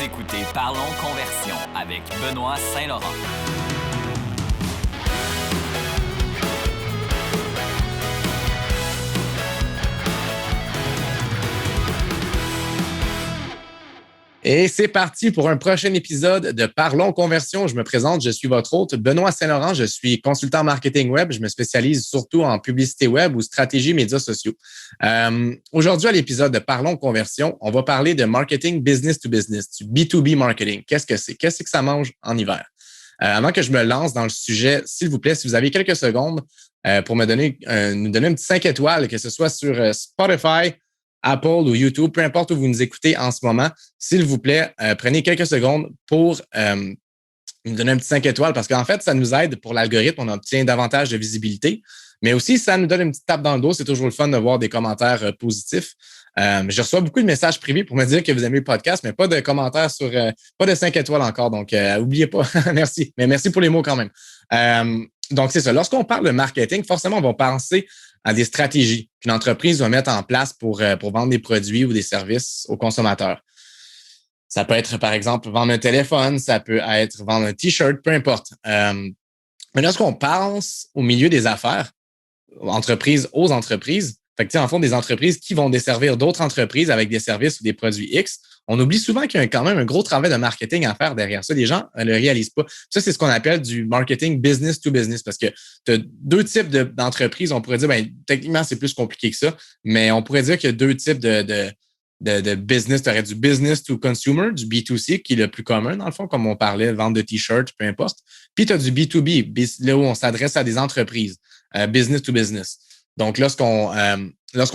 Vous écoutez Parlons Conversion avec Benoît Saint-Laurent. Et c'est parti pour un prochain épisode de Parlons Conversion. Je me présente, je suis votre hôte, Benoît Saint-Laurent. Je suis consultant marketing web. Je me spécialise surtout en publicité web ou stratégie médias sociaux. Aujourd'hui, à l'épisode de Parlons Conversion, on va parler de marketing business to business, du B2B marketing. Qu'est-ce que c'est? Qu'est-ce que ça mange en hiver? Avant que je me lance dans le sujet, s'il vous plaît, si vous avez quelques secondes pour nous donner un petit 5 étoiles, que ce soit sur Spotify, Apple ou YouTube, peu importe où vous nous écoutez en ce moment, s'il vous plaît, prenez quelques secondes pour nous donner un petit 5 étoiles parce qu'en fait, ça nous aide pour l'algorithme, on obtient davantage de visibilité, mais aussi, ça nous donne une petite tape dans le dos. C'est toujours le fun de voir des commentaires positifs. Je reçois beaucoup de messages privés pour me dire que vous aimez le podcast, mais pas de commentaires pas de 5 étoiles encore. Donc, oubliez pas. Merci. Mais merci pour les mots quand même. Donc, c'est ça. Lorsqu'on parle de marketing, forcément, on va penser à des stratégies qu'une entreprise va mettre en place pour vendre des produits ou des services aux consommateurs. Ça peut être, par exemple, vendre un téléphone, ça peut être vendre un T-shirt, peu importe. Mais lorsqu'on pense au milieu des affaires, entreprises aux entreprises, fait que, en fond, des entreprises qui vont desservir d'autres entreprises avec des services ou des produits X, on oublie souvent qu'il y a quand même un gros travail de marketing à faire derrière ça. Les gens ne le réalisent pas. Ça, c'est ce qu'on appelle du marketing business to business parce que tu as deux types d'entreprises. On pourrait dire, techniquement, c'est plus compliqué que ça, mais on pourrait dire qu'il y a deux types de business. Tu aurais du business to consumer, du B2C, qui est le plus commun, dans le fond, comme on parlait, vente de T-shirts, peu importe. Puis tu as du B2B, là où on s'adresse à des entreprises, business to business. Donc, lorsqu'on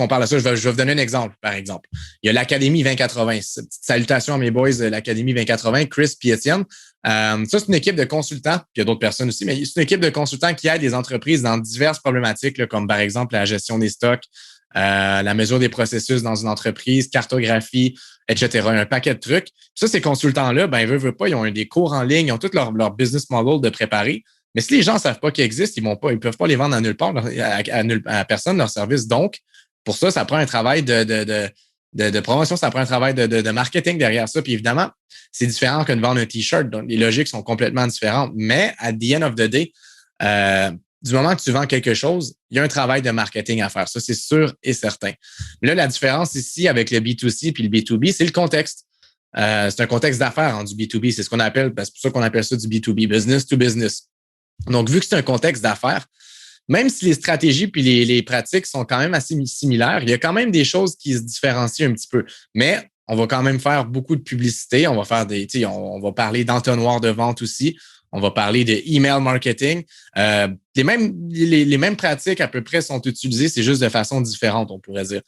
parle de ça, je vais vous donner un exemple, par exemple. Il y a l'Académie 2080. Salutations à mes boys de l'Académie 2080, Chris et Étienne. Ça, c'est une équipe de consultants, puis il y a d'autres personnes aussi, mais c'est une équipe de consultants qui aide les entreprises dans diverses problématiques, là, comme par exemple la gestion des stocks, la mesure des processus dans une entreprise, cartographie, etc. Un paquet de trucs. Puis ça, ces consultants-là, veulent pas, ils ont des cours en ligne, ils ont tout leur business model de préparer. Mais si les gens ne savent pas qu'ils existent, ils peuvent pas les vendre à nulle part, à personne, leur service. Donc, pour ça, ça prend un travail de promotion, ça prend un travail de marketing derrière ça. Puis évidemment, c'est différent que de vendre un T-shirt. Donc, les logiques sont complètement différentes. Mais at the end of the day, du moment que tu vends quelque chose, il y a un travail de marketing à faire. Ça, c'est sûr et certain. Mais là, la différence ici avec le B2C puis le B2B, c'est le contexte. C'est un contexte d'affaires du B2B. C'est ce qu'on appelle, c'est pour ça qu'on appelle ça du B2B, business to business. Donc, vu que c'est un contexte d'affaires, même si les stratégies puis les pratiques sont quand même assez similaires, il y a quand même des choses qui se différencient un petit peu. Mais on va quand même faire beaucoup de publicité. On va faire on va parler d'entonnoir de vente aussi. On va parler de email marketing. Les mêmes pratiques à peu près sont utilisées, c'est juste de façon différente, on pourrait dire.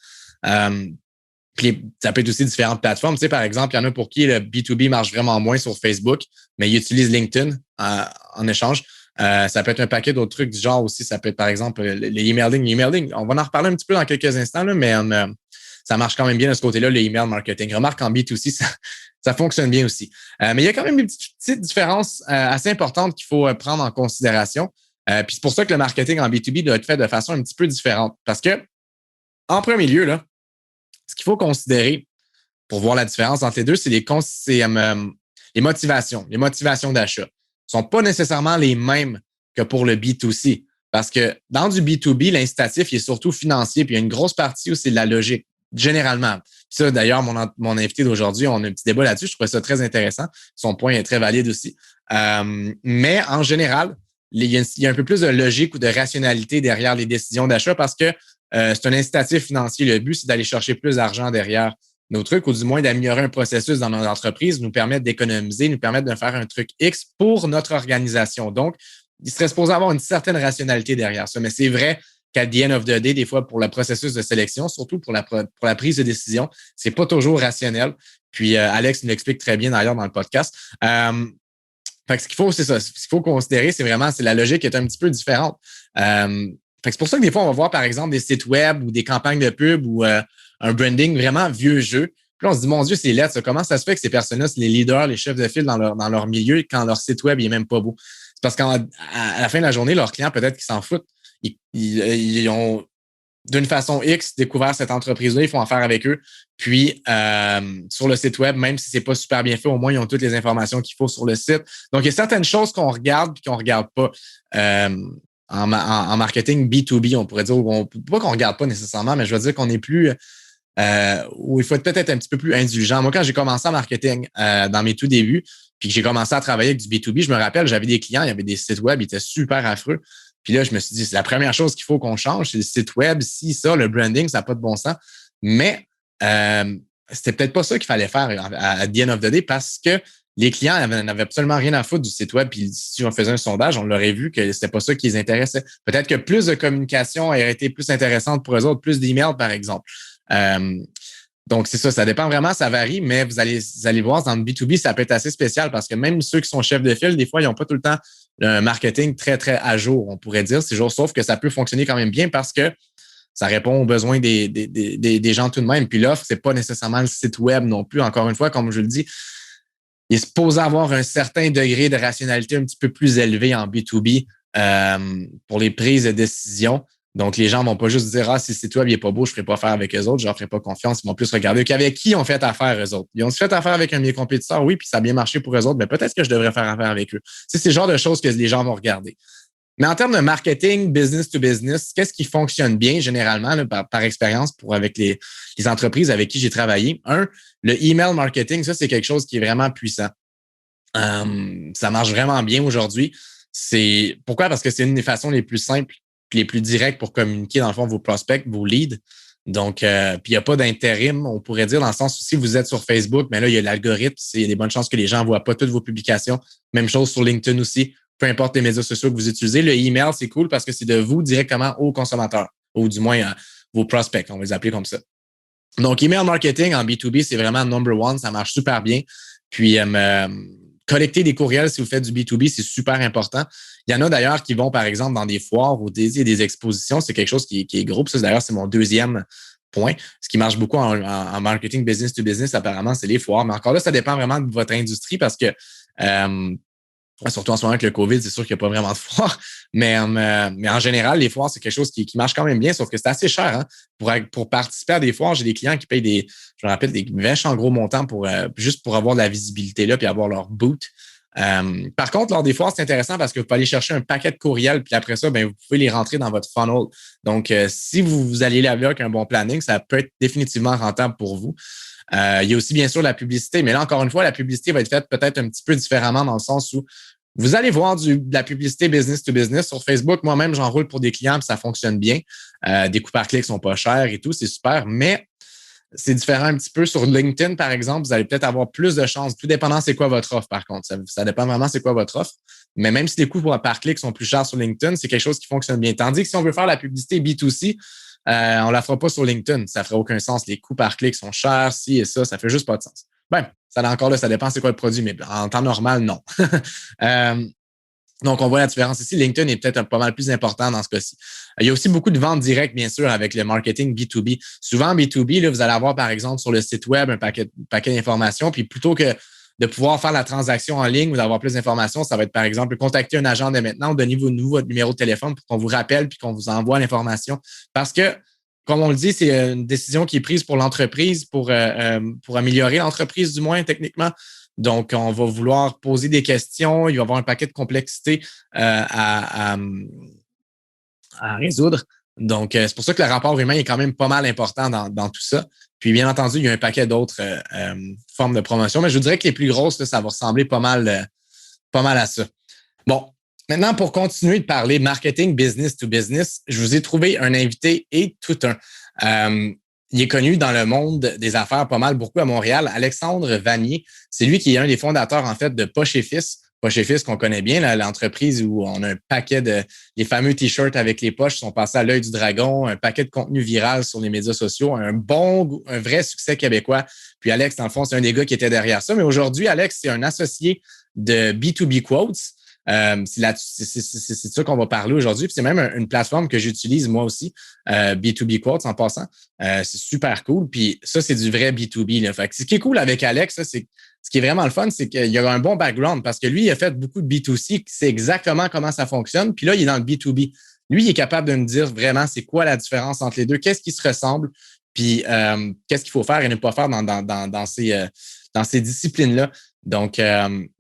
Puis ça peut être aussi différentes plateformes. Tu sais, par exemple, il y en a pour qui le B2B marche vraiment moins sur Facebook, mais ils utilisent LinkedIn en échange. Ça peut être un paquet d'autres trucs du genre aussi. Ça peut être, par exemple, les emailing. On va en reparler un petit peu dans quelques instants, là, mais ça marche quand même bien de ce côté-là, le email marketing. Remarque en B2C, ça fonctionne bien aussi. Mais il y a quand même une petite différence assez importante qu'il faut prendre en considération. Puis c'est pour ça que le marketing en B2B doit être fait de façon un petit peu différente. Parce que, en premier lieu, là, ce qu'il faut considérer pour voir la différence entre les deux, c'est les motivations d'achat. Sont pas nécessairement les mêmes que pour le B2C. Parce que dans du B2B, l'incitatif il est surtout financier, puis il y a une grosse partie où c'est de la logique, généralement. Puis ça, d'ailleurs, mon invité d'aujourd'hui, on a un petit débat là-dessus. Je trouvais ça très intéressant. Son point est très valide aussi. Mais en général, il y a un peu plus de logique ou de rationalité derrière les décisions d'achat parce que c'est un incitatif financier. Le but, c'est d'aller chercher plus d'argent derrière nos trucs, ou du moins d'améliorer un processus dans notre entreprise, nous permettre d'économiser, nous permettre de faire un truc X pour notre organisation. Donc, il serait supposé avoir une certaine rationalité derrière ça. Mais c'est vrai qu'à the end of the day, des fois, pour le processus de sélection, surtout pour la prise de décision, c'est pas toujours rationnel. Puis, Alex nous l'explique très bien d'ailleurs dans le podcast. Fait que ce qu'il faut, c'est ça. Ce qu'il faut considérer, c'est la logique est un petit peu différente. Fait que c'est pour ça que des fois, on va voir, par exemple, des sites web ou des campagnes de pub ou un branding vraiment vieux jeu. Puis là, on se dit, mon Dieu, c'est laid. Ça. Comment ça se fait que ces personnes-là, c'est les leaders, les chefs de file dans leur milieu quand leur site web est même pas beau? C'est parce qu'à la fin de la journée, leurs clients, peut-être qu'ils s'en foutent. Ils ont d'une façon X, découvert cette entreprise-là, ils font affaire avec eux. Puis, sur le site web, même si c'est pas super bien fait, au moins, ils ont toutes les informations qu'il faut sur le site. Donc, il y a certaines choses qu'on regarde et qu'on regarde pas. En marketing B2B, on pourrait dire, pas qu'on regarde pas nécessairement, mais je veux dire qu'on est plus, où il faut peut-être un petit peu plus indulgent. Moi, quand j'ai commencé en marketing dans mes tout débuts, puis que j'ai commencé à travailler avec du B2B, je me rappelle, j'avais des clients, il y avait des sites web, ils étaient super affreux. Puis là, je me suis dit, c'est la première chose qu'il faut qu'on change, c'est le site web, si ça, le branding, ça n'a pas de bon sens. Mais c'était peut-être pas ça qu'il fallait faire à the end of the day parce que les clients n'avaient absolument rien à foutre du site web. Puis si on faisait un sondage, on l'aurait vu que c'était pas ça qui les intéressait. Peut-être que plus de communication aurait été plus intéressante pour eux autres, plus d'emails, par exemple. Donc, c'est ça dépend vraiment, ça varie, mais vous allez voir, dans le B2B, ça peut être assez spécial parce que même ceux qui sont chefs de file, des fois, ils n'ont pas tout le temps un marketing très, très à jour, on pourrait dire. C'est jour, sauf que ça peut fonctionner quand même bien parce que ça répond aux besoins des gens tout de même. Puis l'offre, c'est pas nécessairement le site web non plus. Encore une fois, comme je le dis, il est supposé avoir un certain degré de rationalité un petit peu plus élevé en B2B pour les prises de décision. Donc, les gens vont pas juste dire « Ah, si le site web n'est pas beau, je ne ferai pas affaire avec eux autres, je leur ferai pas confiance. » Ils vont plus regarder avec qui on fait affaire eux autres. Ils ont fait affaire avec un de mes compétiteurs, oui, puis ça a bien marché pour eux autres, mais peut-être que je devrais faire affaire avec eux. C'est le genre de choses que les gens vont regarder. Mais en termes de marketing, business to business, qu'est-ce qui fonctionne bien généralement là, par expérience avec les entreprises avec qui j'ai travaillé? Le email marketing, ça, c'est quelque chose qui est vraiment puissant. Ça marche vraiment bien aujourd'hui. Pourquoi? Parce que c'est une des façons les plus simples et les plus directes pour communiquer, dans le fond, vos prospects, vos leads. Donc, puis il n'y a pas d'intérim, on pourrait dire, dans le sens où si vous êtes sur Facebook, mais là, il y a l'algorithme, il y a des bonnes chances que les gens ne voient pas toutes vos publications. Même chose sur LinkedIn aussi. Peu importe les médias sociaux que vous utilisez, le email, c'est cool parce que c'est de vous directement aux consommateurs, ou du moins vos prospects, on va les appeler comme ça. Donc, email marketing en B2B, c'est vraiment number one, ça marche super bien. Puis, collecter des courriels si vous faites du B2B, c'est super important. Il y en a d'ailleurs qui vont, par exemple, dans des foires ou des expositions. C'est quelque chose qui est gros. Puis ça, d'ailleurs, c'est mon deuxième point. Ce qui marche beaucoup en marketing business to business, apparemment, c'est les foires. Mais encore là, ça dépend vraiment de votre industrie parce que surtout en ce moment avec le COVID, c'est sûr qu'il n'y a pas vraiment de foires. Mais en général, les foires, c'est quelque chose qui marche quand même bien, sauf que c'est assez cher. Hein? Pour participer à des foires, j'ai des clients qui payent je me rappelle, des méchants gros montants juste pour avoir de la visibilité là puis avoir leur boot. Par contre, lors des foires, c'est intéressant parce que vous pouvez aller chercher un paquet de courriels, puis après ça, vous pouvez les rentrer dans votre funnel. Donc, si vous allez là avec un bon planning, ça peut être définitivement rentable pour vous. Il y a aussi, bien sûr, la publicité, mais là, encore une fois, la publicité va être faite peut-être un petit peu différemment dans le sens où vous allez voir de la publicité business to business sur Facebook. Moi-même, j'enroule pour des clients, puis ça fonctionne bien. Des coûts par clic sont pas chers et tout, c'est super, mais c'est différent un petit peu. Sur LinkedIn, par exemple, vous allez peut-être avoir plus de chances, tout dépendant c'est quoi votre offre, par contre. Ça dépend vraiment c'est quoi votre offre. Mais même si les coûts par clic sont plus chers sur LinkedIn, c'est quelque chose qui fonctionne bien. Tandis que si on veut faire la publicité B2C, on la fera pas sur LinkedIn. Ça ferait aucun sens. Les coûts par clic sont chers, ci et ça fait juste pas de sens. Encore là, ça dépend c'est quoi le produit, mais en temps normal, non. Donc, on voit la différence ici. LinkedIn est peut-être pas mal plus important dans ce cas-ci. Il y a aussi beaucoup de ventes directes, bien sûr, avec le marketing B2B. Souvent, B2B, là, vous allez avoir, par exemple, sur le site web, un paquet d'informations. Puis plutôt que de pouvoir faire la transaction en ligne ou d'avoir plus d'informations, ça va être, par exemple, contacter un agent dès maintenant, donnez-vous votre numéro de téléphone pour qu'on vous rappelle puis qu'on vous envoie l'information. Parce que, comme on le dit, c'est une décision qui est prise pour l'entreprise, pour améliorer l'entreprise, du moins, techniquement. Donc, on va vouloir poser des questions. Il va y avoir un paquet de complexité à résoudre. Donc, c'est pour ça que le rapport humain est quand même pas mal important dans tout ça. Puis, bien entendu, il y a un paquet d'autres formes de promotion. Mais je vous dirais que les plus grosses, là, ça va ressembler pas mal à ça. Bon, maintenant, pour continuer de parler marketing business to business, je vous ai trouvé un invité et tout un. Il est connu dans le monde des affaires pas mal, beaucoup à Montréal. Alexandre Vanier, c'est lui qui est un des fondateurs, en fait, de Poche et Fils. Poche et Fils qu'on connaît bien, là, l'entreprise où on a un paquet les fameux t-shirts avec les poches sont passés à l'œil du dragon, un paquet de contenu viral sur les médias sociaux, un vrai succès québécois. Puis Alex, dans le fond, c'est un des gars qui était derrière ça. Mais aujourd'hui, Alex, c'est un associé de B2B Quotes. C'est ça qu'on va parler aujourd'hui. Puis c'est même une plateforme que j'utilise moi aussi, B2B Quotes en passant. C'est super cool. Puis ça, c'est du vrai B2B. Là. Fait que ce qui est cool avec Alex, ça, ce qui est vraiment le fun, c'est qu'il a un bon background parce que lui, il a fait beaucoup de B2C, il sait exactement comment ça fonctionne. Puis là, il est dans le B2B. Lui, il est capable de me dire vraiment c'est quoi la différence entre les deux, qu'est-ce qui se ressemble, puis qu'est-ce qu'il faut faire et ne pas faire dans ces disciplines-là. Donc,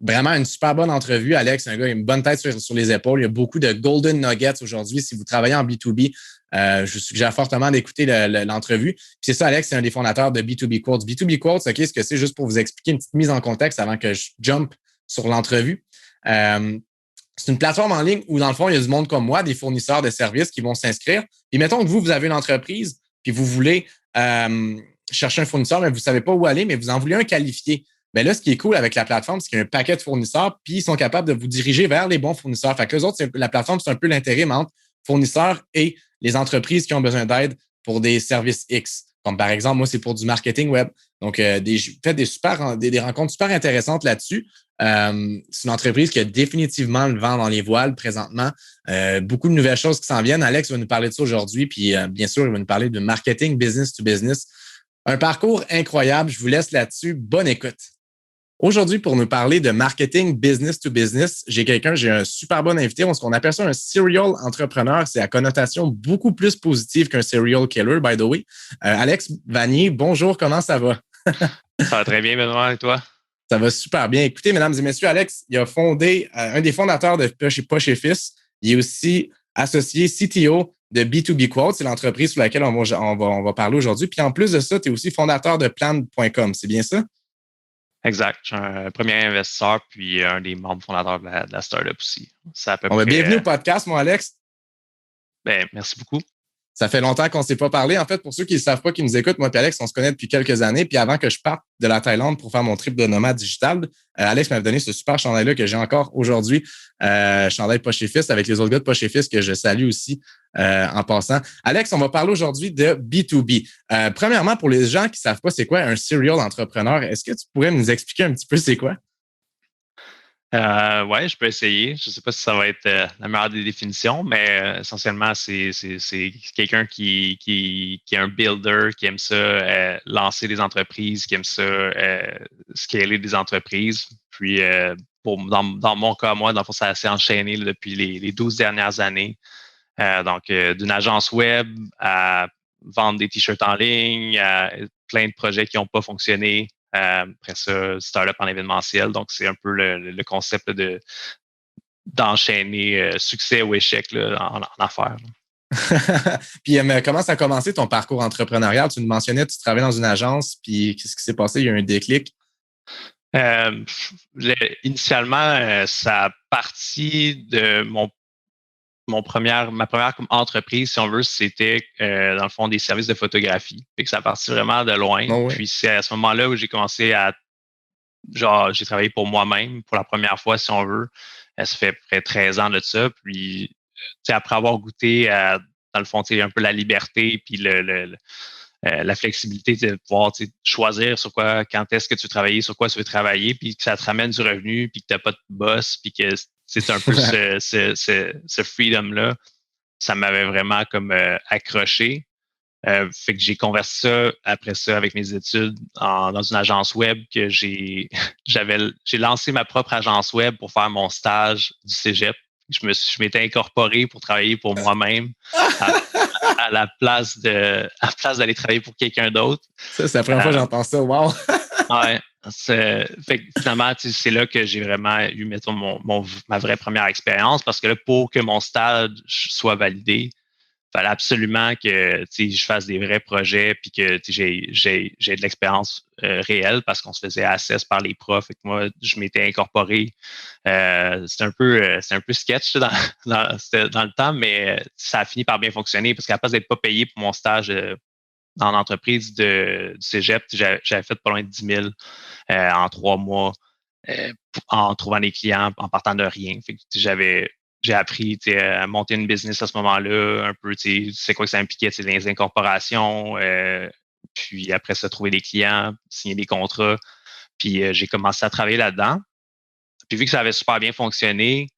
vraiment une super bonne entrevue. Alex, un gars, il a une bonne tête sur les épaules. Il y a beaucoup de golden nuggets aujourd'hui. Si vous travaillez en B2B, je vous suggère fortement d'écouter l'entrevue. Puis c'est ça, Alex, c'est un des fondateurs de B2B Quotes. B2B Quotes, OK, ce que c'est, juste pour vous expliquer une petite mise en contexte avant que je jump sur l'entrevue. C'est une plateforme en ligne où, dans le fond, il y a du monde comme moi, des fournisseurs de services qui vont s'inscrire. Et mettons que vous avez une entreprise, puis vous voulez chercher un fournisseur, mais vous ne savez pas où aller, mais vous en voulez un qualifié. Bien là, ce qui est cool avec la plateforme, c'est qu'il y a un paquet de fournisseurs, puis ils sont capables de vous diriger vers les bons fournisseurs. Fait que les autres, la plateforme, c'est un peu l'intérim entre fournisseurs et les entreprises qui ont besoin d'aide pour des services X. Comme par exemple, moi, c'est pour du marketing web. Donc, faites des rencontres super intéressantes là-dessus. C'est une entreprise qui a définitivement le vent dans les voiles présentement. Beaucoup de nouvelles choses qui s'en viennent. Alex va nous parler de ça aujourd'hui, puis bien sûr, il va nous parler de marketing business to business. Un parcours incroyable. Je vous laisse là-dessus. Bonne écoute. Aujourd'hui, pour nous parler de marketing business to business, j'ai un super bon invité. Ce qu'on appelle ça un serial entrepreneur. C'est à connotation beaucoup plus positive qu'un serial killer, by the way. Alex Vanier, bonjour, comment ça va? Ça va très bien, Benoît, et toi? Ça va super bien. Écoutez, mesdames et messieurs, Alex, il a fondé un des fondateurs de Poche et Fils. Il est aussi associé CTO de B2B Quotes. C'est l'entreprise sur laquelle on va parler aujourd'hui. Puis en plus de ça, tu es aussi fondateur de Plan.com. C'est bien ça? Exact. Je suis un premier investisseur puis un des membres fondateurs de la startup aussi. C'est à peu près. Bienvenue au podcast, mon Alex. Merci beaucoup. Ça fait longtemps qu'on ne s'est pas parlé. En fait, pour ceux qui ne savent pas, qui nous écoutent, moi et Alex, on se connaît depuis quelques années. Puis avant que je parte de la Thaïlande pour faire mon trip de nomade digital, Alex m'avait donné ce super chandail-là que j'ai encore aujourd'hui, chandail Poche et Fils avec les autres gars de Poche et Fils que je salue aussi en passant. Alex, on va parler aujourd'hui de B2B. Premièrement, pour les gens qui ne savent pas c'est quoi un serial entrepreneur, est-ce que tu pourrais nous expliquer un petit peu c'est quoi? Ouais, je peux essayer. Je ne sais pas si ça va être la meilleure des définitions, mais essentiellement, c'est quelqu'un qui est un builder, qui aime ça lancer des entreprises, qui aime ça scaler des entreprises. Puis, dans mon cas, moi, dans le fond, ça s'est enchaîné là, depuis les 12 dernières années. Donc, d'une agence web à vendre des t-shirts en ligne, à plein de projets qui n'ont pas fonctionné. Après ça, startup en événementiel. Donc, c'est un peu le concept d'enchaîner succès ou échec là, en affaires. Puis, comment ça a commencé ton parcours entrepreneurial? Tu nous mentionnais, tu travaillais dans une agence, puis qu'est-ce qui s'est passé? Il y a eu un déclic? Initialement, ça a parti de ma première entreprise, si on veut, c'était dans le fond des services de photographie. Fait que ça a parti vraiment de loin. Oh oui. Puis c'est à ce moment-là où j'ai commencé j'ai travaillé pour moi-même pour la première fois, si on veut. Ça fait près de 13 ans de ça. Puis après avoir goûté à, dans le fond, un peu la liberté puis la flexibilité de pouvoir choisir sur quoi, quand est-ce que tu veux travailler, sur quoi tu veux travailler, puis que ça te ramène du revenu, puis que tu n'as pas de boss, puis que c'est un peu ce freedom-là. Ça m'avait vraiment comme accroché. Fait que j'ai converti ça après ça avec mes études dans une agence web que j'ai lancé ma propre agence web pour faire mon stage du cégep. Je m'étais incorporé pour travailler pour moi-même à la place d'aller travailler pour quelqu'un d'autre. Ça, c'est la première fois que j'entends ça. Wow! Ouais. Fait que finalement, c'est là que j'ai vraiment eu, mettons, ma vraie première expérience parce que là, pour que mon stage soit validé, il fallait absolument que je fasse des vrais projets puis que j'ai de l'expérience réelle parce qu'on se faisait assess par les profs. Et que moi, je m'étais incorporé. C'est un peu sketch dans le temps, mais ça a fini par bien fonctionner parce qu'à la place d'être pas payé pour mon stage dans l'entreprise du cégep, j'avais fait pas loin de 10 000 en 3 mois en trouvant des clients, en partant de rien. Fait que j'ai appris à monter une business à ce moment-là, un peu, c'est quoi que ça impliquait, les incorporations, puis après ça, trouver des clients, signer des contrats. Puis j'ai commencé à travailler là-dedans. Puis vu que ça avait super bien fonctionné,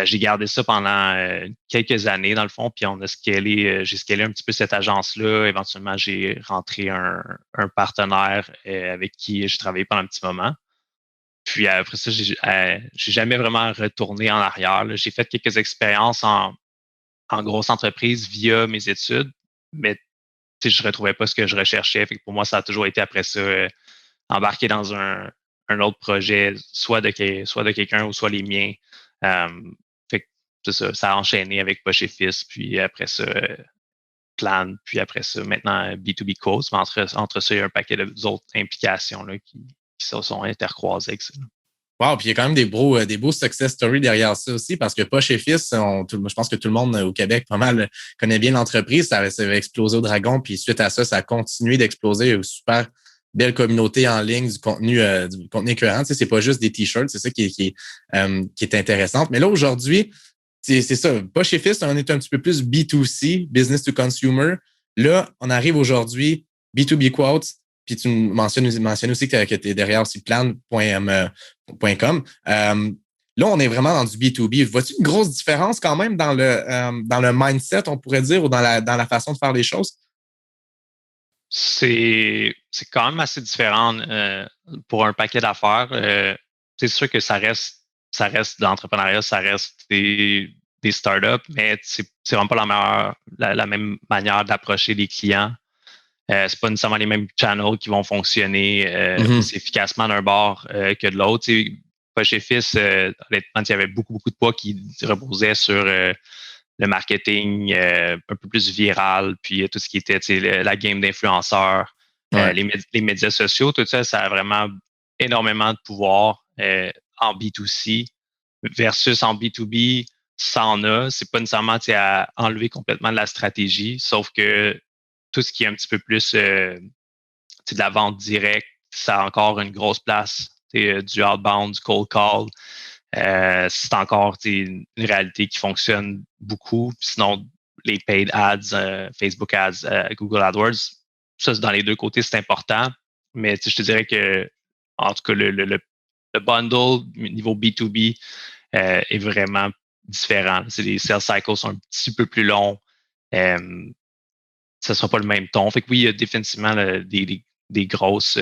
j'ai gardé ça pendant quelques années, dans le fond, puis on a j'ai scalé un petit peu cette agence-là. Éventuellement, j'ai rentré un partenaire avec qui j'ai travaillé pendant un petit moment. Puis après ça, j'ai jamais vraiment retourné en arrière. Là. J'ai fait quelques expériences en en grosse entreprise via mes études, mais je ne retrouvais pas ce que je recherchais. Fait que pour moi, ça a toujours été après ça, embarquer dans un autre projet, soit de quelqu'un ou soit les miens. Fait que c'est ça, ça a enchaîné avec Poche et Fils, puis après ça, Plan, puis après ça, maintenant B2B Quotes. Mais entre ça, il y a un paquet d'autres implications là, qui se sont intercroisées avec ça. Wow, puis il y a quand même des beaux success stories derrière ça aussi, parce que Poche et Fils, je pense que tout le monde au Québec pas mal connaît bien l'entreprise. Ça avait explosé au Dragon, puis suite à ça, ça a continué d'exploser. Une super belle communauté en ligne, du contenu écœurant. Tu sais, c'est pas juste des t-shirts, c'est ça qui est intéressant. Mais là, aujourd'hui, c'est ça. Poche et Fils, on est un petit peu plus B2C, business to consumer. Là, on arrive aujourd'hui, B2B Quotes. Puis tu mentionnes aussi que tu es derrière aussi plan.com. Là, on est vraiment dans du B2B. Vois-tu une grosse différence quand même dans le mindset, on pourrait dire, ou dans la façon de faire les choses? C'est quand même assez différent pour un paquet d'affaires. C'est sûr que ça reste de l'entrepreneuriat, ça reste des startups, mais c'est vraiment pas la même manière d'approcher les clients. C'est pas nécessairement les mêmes channels qui vont fonctionner aussi efficacement d'un bord que de l'autre. Poche et Fils, honnêtement, il y avait beaucoup de poids qui reposait sur le marketing un peu plus viral, puis tout ce qui était la game d'influenceurs, les médias sociaux, tout ça, ça a vraiment énormément de pouvoir en B2C versus en B2B, ça en a. C'est pas nécessairement à enlever complètement de la stratégie, sauf que tout ce qui est un petit peu plus de la vente directe, ça a encore une grosse place. Du outbound, du cold call. C'est encore une réalité qui fonctionne beaucoup. Sinon, les paid ads, Facebook ads, Google AdWords, ça, dans les deux côtés, c'est important. Mais je te dirais que, en tout cas, le bundle niveau B2B est vraiment différent. Les sales cycles sont un petit peu plus longs. Ça ne sera pas le même ton. Fait que oui, il y a définitivement des grosses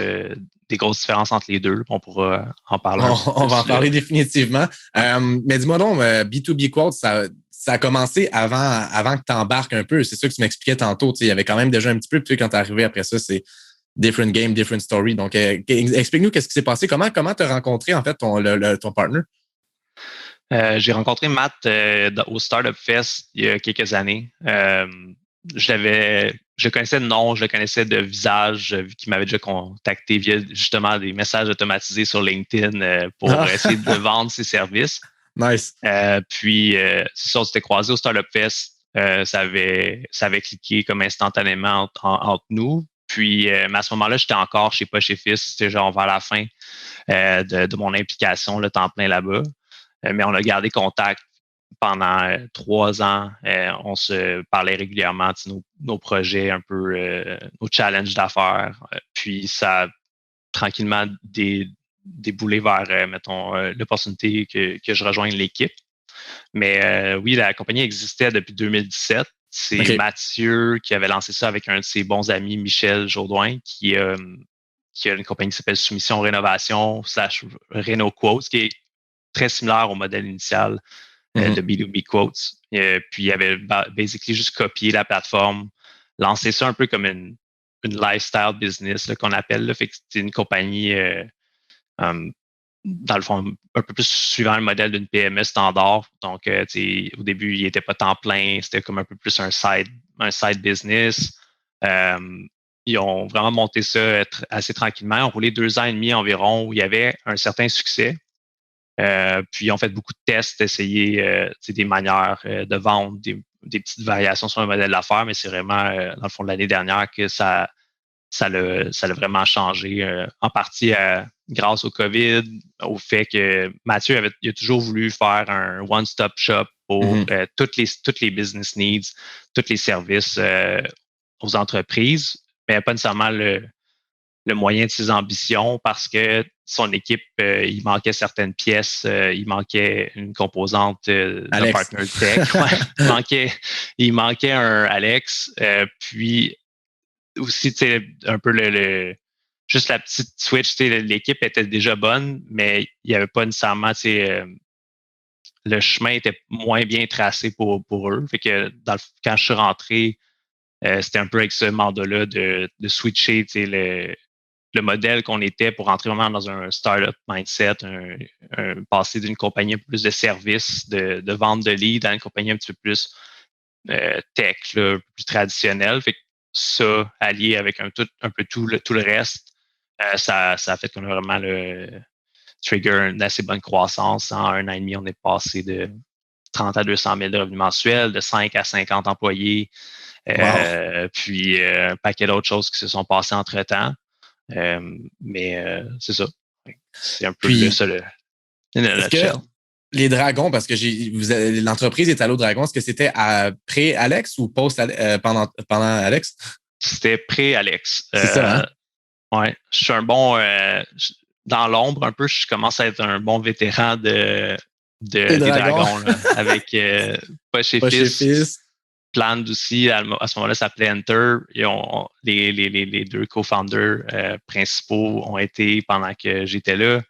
différences entre les deux. On pourra en parler un peu On va en plus, parler définitivement. Mais dis-moi donc, B2B Quotes, ça a commencé avant que tu embarques un peu. C'est ça que tu m'expliquais tantôt. Il y avait quand même déjà un petit peu, puis quand tu es arrivé après ça, c'est different game, different story. Donc, explique-nous qu'est-ce qui s'est passé. Comment tu as rencontré en fait ton partner? J'ai rencontré Matt au Startup Fest il y a quelques années. Je connaissais de nom, je le connaissais de visage, vu qu'il m'avait déjà contacté via justement des messages automatisés sur LinkedIn pour essayer de vendre ses services. Nice. Puis, c'est ça, on s'était croisés au Startup Fest. Ça avait cliqué comme instantanément entre nous. Puis, mais à ce moment-là, j'étais encore chez Poche et Fils. C'était genre vers la fin de mon implication, le temps plein là-bas. Mais on a gardé contact pendant 3 ans. On se parlait régulièrement de nos projets, un peu nos challenges d'affaires. Puis ça a tranquillement déboulé vers, mettons, l'opportunité que je rejoigne l'équipe. Mais oui, la compagnie existait depuis 2017. C'est Okay. Mathieu qui avait lancé ça avec un de ses bons amis, Michel Jourdouin, qui a une compagnie qui s'appelle Soumission Rénovation / Reno Quotes, qui est très similaire au modèle initial de B2B Quotes. Puis il avait basically juste copié la plateforme, lancé ça un peu comme une lifestyle business là, qu'on appelle. Là. Fait que c'est une compagnie, dans le fond, un peu plus suivant le modèle d'une PME standard. Donc, au début, il n'était pas temps plein. C'était comme un peu plus un side business. Ils ont vraiment monté ça assez tranquillement. Ils ont roulé 2 ans et demi environ où il y avait un certain succès. Puis, ils ont fait beaucoup de tests, essayé des manières de vendre, des petites variations sur le modèle d'affaires, mais c'est vraiment, dans le fond, de l'année dernière que ça l'a vraiment changé, en partie grâce au COVID, au fait que Mathieu il a toujours voulu faire un one-stop shop pour toutes les business needs, tous les services aux entreprises, mais pas nécessairement le moyen de ses ambitions parce que son équipe, il manquait certaines pièces, il manquait une composante d'un partner tech. Ouais, il manquait un Alex. Puis aussi, un peu juste la petite switch, l'équipe était déjà bonne, mais il n'y avait pas nécessairement le chemin était moins bien tracé pour eux. Fait que quand je suis rentré, c'était un peu avec ce mandat-là de switcher le modèle qu'on était pour rentrer vraiment dans un startup mindset, passer d'une compagnie un peu plus de services, de vente de leads à une compagnie un petit peu plus tech, là, plus traditionnelle. Fait que ça, allié avec un peu tout le reste, ça a fait qu'on a vraiment trigger une assez bonne croissance. En 1 an et demi, on est passé de 30 à 200 000 de revenus mensuels, de 5 à 50 employés, puis un paquet d'autres choses qui se sont passées entre-temps. Mais c'est ça. C'est un peu ça le est-ce que les dragons, parce que l'entreprise est allée au dragon, est-ce que c'était après Alex ou pendant Alex? C'était pré-Alex. C'est ça, hein? Ouais. Je suis un bon... dans l'ombre un peu, je commence à être un bon vétéran des dragons là, avec Poche et Fils. Planned aussi, à ce moment-là, ça s'appelait Enter. Et les deux co-founders principaux ont été pendant que j'étais là.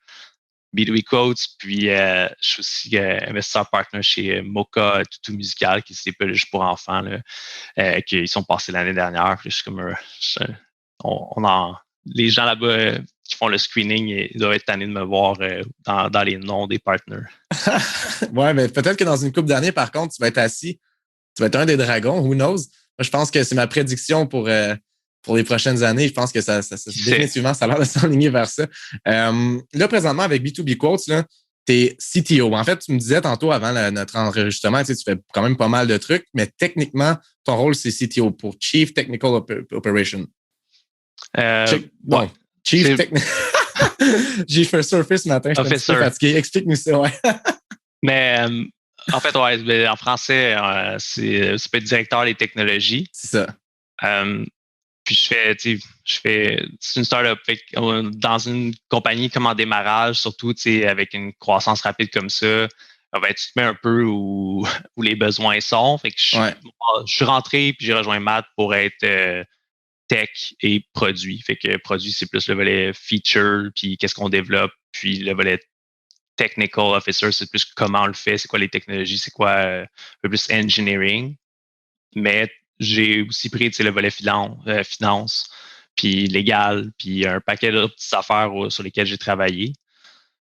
B2B Quotes, puis je suis aussi investisseur partner chez Mocha Toutou Musical, qui c'est pas juste pour enfants, là, qu'ils sont passés l'année dernière. Puis je suis comme les gens là-bas qui font le screening, ils doivent être tannés de me voir dans les noms des partners. Ouais, mais peut-être que dans une couple d'années, par contre, tu vas être assis. Tu vas être un des dragons, who knows? Moi, je pense que c'est ma prédiction pour les prochaines années. Je pense que définitivement, ça a l'air de s'enligner vers ça. Là, présentement, avec B2B Quotes, tu es CTO. En fait, tu me disais tantôt avant notre enregistrement, tu fais quand même pas mal de trucs, mais techniquement, ton rôle, c'est CTO pour Chief Technical Operation. Ouais. Chief Technical. J'ai fait surfer ce matin, je suis un petit peu fatigué. Explique-nous ça, ouais. Mais en fait, ouais, en français, c'est peut être directeur des technologies. C'est ça. Puis c'est une startup. Dans une compagnie comme en démarrage, surtout avec une croissance rapide comme ça, tu te mets un peu où les besoins sont. Fait que je suis rentré puis j'ai rejoint Matt pour être tech et produit. Fait que produit, c'est plus le volet feature, puis qu'est-ce qu'on développe, puis le volet technical officer, c'est plus comment on le fait, c'est quoi les technologies, c'est quoi un peu plus engineering. Mais j'ai aussi pris le volet finance, puis légal, puis un paquet d'autres petites affaires sur lesquelles j'ai travaillé.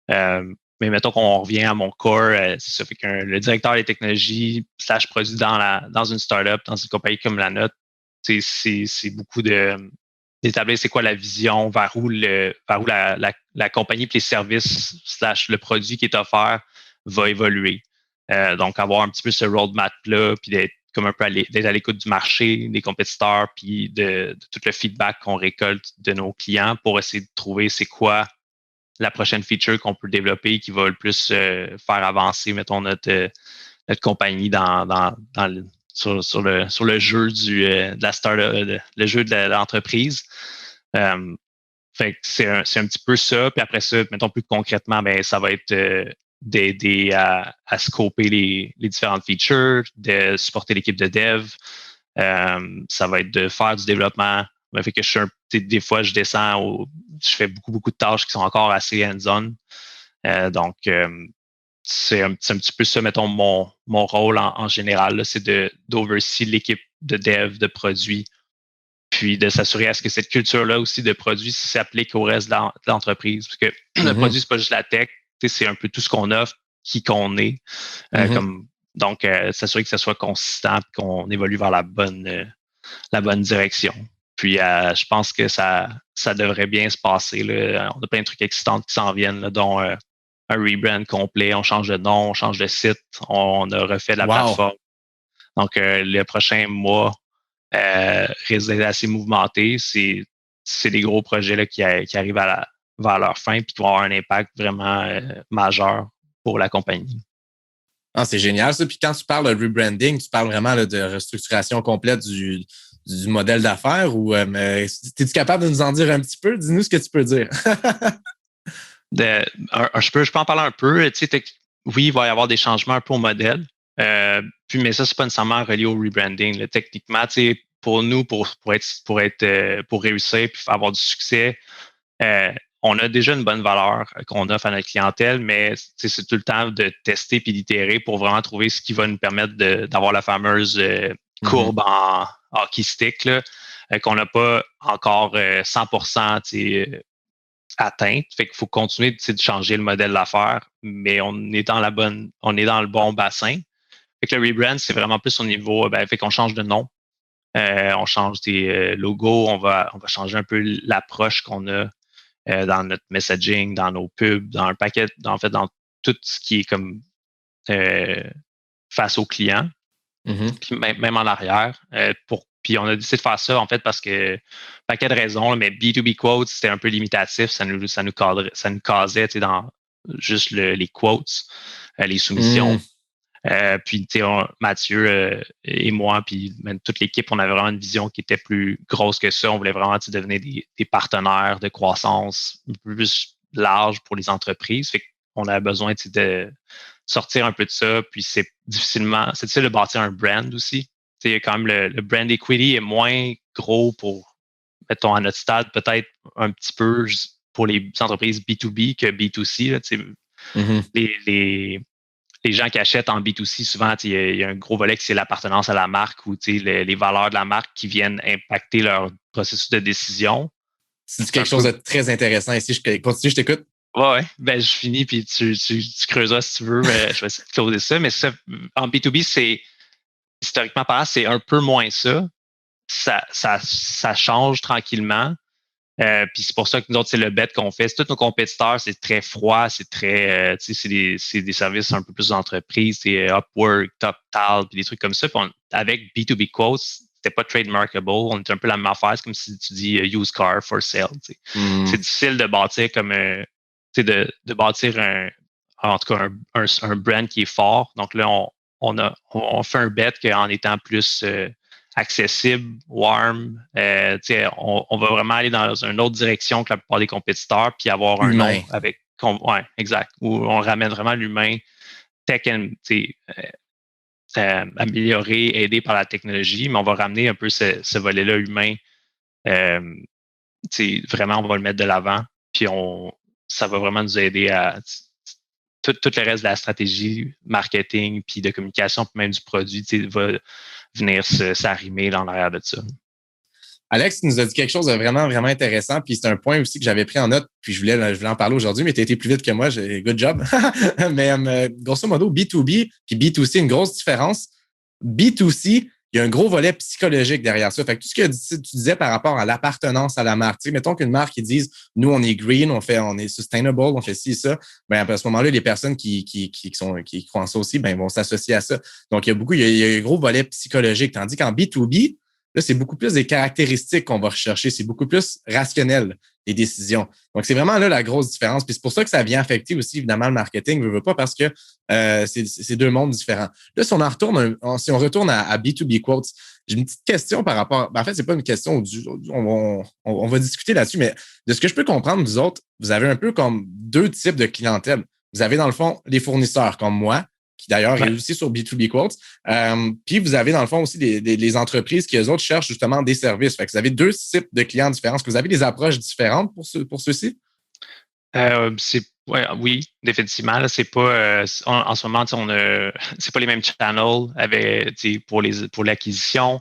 Mais mettons qu'on revient à mon core, c'est ça fait que le directeur des technologies / produit dans une startup, dans une compagnie comme la nôtre, c'est beaucoup d'établir c'est quoi la vision, vers où la compagnie et les services / le produit qui est offert va évoluer. Donc, avoir un petit peu ce roadmap-là, puis d'être comme un peu d'être à l'écoute du marché, des compétiteurs, puis de tout le feedback qu'on récolte de nos clients pour essayer de trouver c'est quoi la prochaine feature qu'on peut développer qui va le plus faire avancer, mettons, notre compagnie sur le jeu de la startup, le jeu de l'entreprise. Fait que c'est un petit peu ça. Puis après ça, mettons plus concrètement, ben ça va être d'aider à scoper les différentes features, de supporter l'équipe de dev. Ça va être de faire du développement. Ça fait que des fois, je descends, je fais beaucoup de tâches qui sont encore assez hands-on. Donc, c'est un petit peu ça, mettons, mon rôle en général, là, c'est d'oversee l'équipe de dev, de produits, puis de s'assurer à ce que cette culture-là aussi de produits s'applique au reste de l'entreprise. Parce que le produit, c'est pas juste la tech, c'est un peu tout ce qu'on offre, qui qu'on est. Donc, s'assurer que ça soit consistant et qu'on évolue vers la bonne direction. Puis, je pense que ça devrait bien se passer. Là. On a plein de trucs excitants qui s'en viennent, là, dont un rebrand complet, on change de nom, on change de site, on a refait la plateforme. Donc, le prochain mois risque d'être assez mouvementé. C'est des gros projets là, qui arrivent vers leur fin et qui vont avoir un impact vraiment majeur pour la compagnie. Ah, c'est génial ça. Puis quand tu parles de rebranding, tu parles vraiment là, de restructuration complète du modèle d'affaires ou es-tu capable de nous en dire un petit peu? Dis-nous ce que tu peux dire. Je peux en parler un peu. Oui, il va y avoir des changements un peu au modèle. Mais ça, c'est pas nécessairement relié au rebranding. Là. Techniquement, pour nous, pour réussir et avoir du succès, on a déjà une bonne valeur qu'on offre à notre clientèle, mais c'est tout le temps de tester puis d'itérer pour vraiment trouver ce qui va nous permettre d'avoir la fameuse courbe en hockey stick là, qu'on n'a pas encore 100% atteinte. Fait qu'il faut continuer de changer le modèle d'affaires, mais on est dans le bon bassin. Fait que le rebrand, c'est vraiment plus au niveau, fait qu'on change de nom. On change des logos, on va changer un peu l'approche qu'on a dans notre messaging, dans nos pubs, dans un paquet, en fait, dans tout ce qui est comme face aux clients, puis même en arrière. Puis on a décidé de faire ça, en fait, parce que paquet de raisons, mais B2B quotes, c'était un peu limitatif, ça nous casait dans juste les quotes, les soumissions. Puis, Mathieu et moi, puis même toute l'équipe, on avait vraiment une vision qui était plus grosse que ça. On voulait vraiment devenir des partenaires de croissance plus large pour les entreprises. Fait qu'on avait besoin de sortir un peu de ça. Puis, c'est difficile de bâtir un brand aussi. Quand même, le brand equity est moins gros pour, mettons, à notre stade, peut-être un petit peu pour les entreprises B2B que B2C. Là, les gens qui achètent en B2C, souvent, il y a un gros volet qui c'est l'appartenance à la marque ou les valeurs de la marque qui viennent impacter leur processus de décision. C'est quelque chose de très intéressant ici. Continue, je t'écoute. Ouais. Je finis, puis tu creuseras si tu veux. Mais je vais essayer de closer ça. Mais ça, en B2B, c'est historiquement parlant, c'est un peu moins ça. Ça change tranquillement. Puis c'est pour ça que nous autres, c'est le bet qu'on fait. Tous nos compétiteurs, c'est très froid, c'est très, c'est des services un peu plus d'entreprise, c'est Upwork, TopTal, puis des trucs comme ça. Puis avec B2B Quotes, c'était pas trademarkable. On était un peu la même affaire. C'est comme si tu dis used car for sale. C'est difficile de bâtir comme de bâtir en tout cas un brand qui est fort. Donc là, on fait un bet qu'en étant plus accessible, warm. On va vraiment aller dans une autre direction que la plupart des compétiteurs, puis avoir un nom avec. Ouais, exact. Où on ramène vraiment l'humain, tech and amélioré, aidé par la technologie, mais on va ramener un peu ce volet-là humain. Vraiment, on va le mettre de l'avant, puis ça va vraiment nous aider à tout le reste de la stratégie, marketing, puis de communication, puis même du produit, va venir s'arrimer dans l'arrière de ça. Alex, tu nous as dit quelque chose de vraiment, vraiment intéressant, puis c'est un point aussi que j'avais pris en note, puis je voulais en parler aujourd'hui, mais tu as été plus vite que moi, good job. Mais grosso modo, B2B puis B2C, une grosse différence. B2C, il y a un gros volet psychologique derrière ça. Fait que tout ce que tu disais par rapport à l'appartenance à la marque, mettons qu'une marque qui dise nous, on est green, on est sustainable, on fait ci et ça, à ce moment-là, les personnes qui croient en ça aussi, vont s'associer à ça. Donc, il y a un gros volet psychologique. Tandis qu'en B2B, là, c'est beaucoup plus des caractéristiques qu'on va rechercher. C'est beaucoup plus rationnel, les décisions. Donc, c'est vraiment là la grosse différence. Puis c'est pour ça que ça vient affecter aussi, évidemment, le marketing. Je veux pas parce que c'est deux mondes différents. Là, si on retourne à B2B Quotes, j'ai une petite question par rapport. En fait, c'est pas une question. On va discuter là-dessus, mais de ce que je peux comprendre, vous autres, vous avez un peu comme deux types de clientèle. Vous avez, dans le fond, les fournisseurs comme moi, qui d'ailleurs est aussi sur B2B Quotes. Puis vous avez dans le fond aussi les entreprises qui, eux autres, cherchent justement des services. Fait que vous avez deux types de clients différents. Est-ce que vous avez des approches différentes pour ceux-ci? Oui, définitivement. Là, c'est pas en ce moment, c'est pas les mêmes channels pour l'acquisition.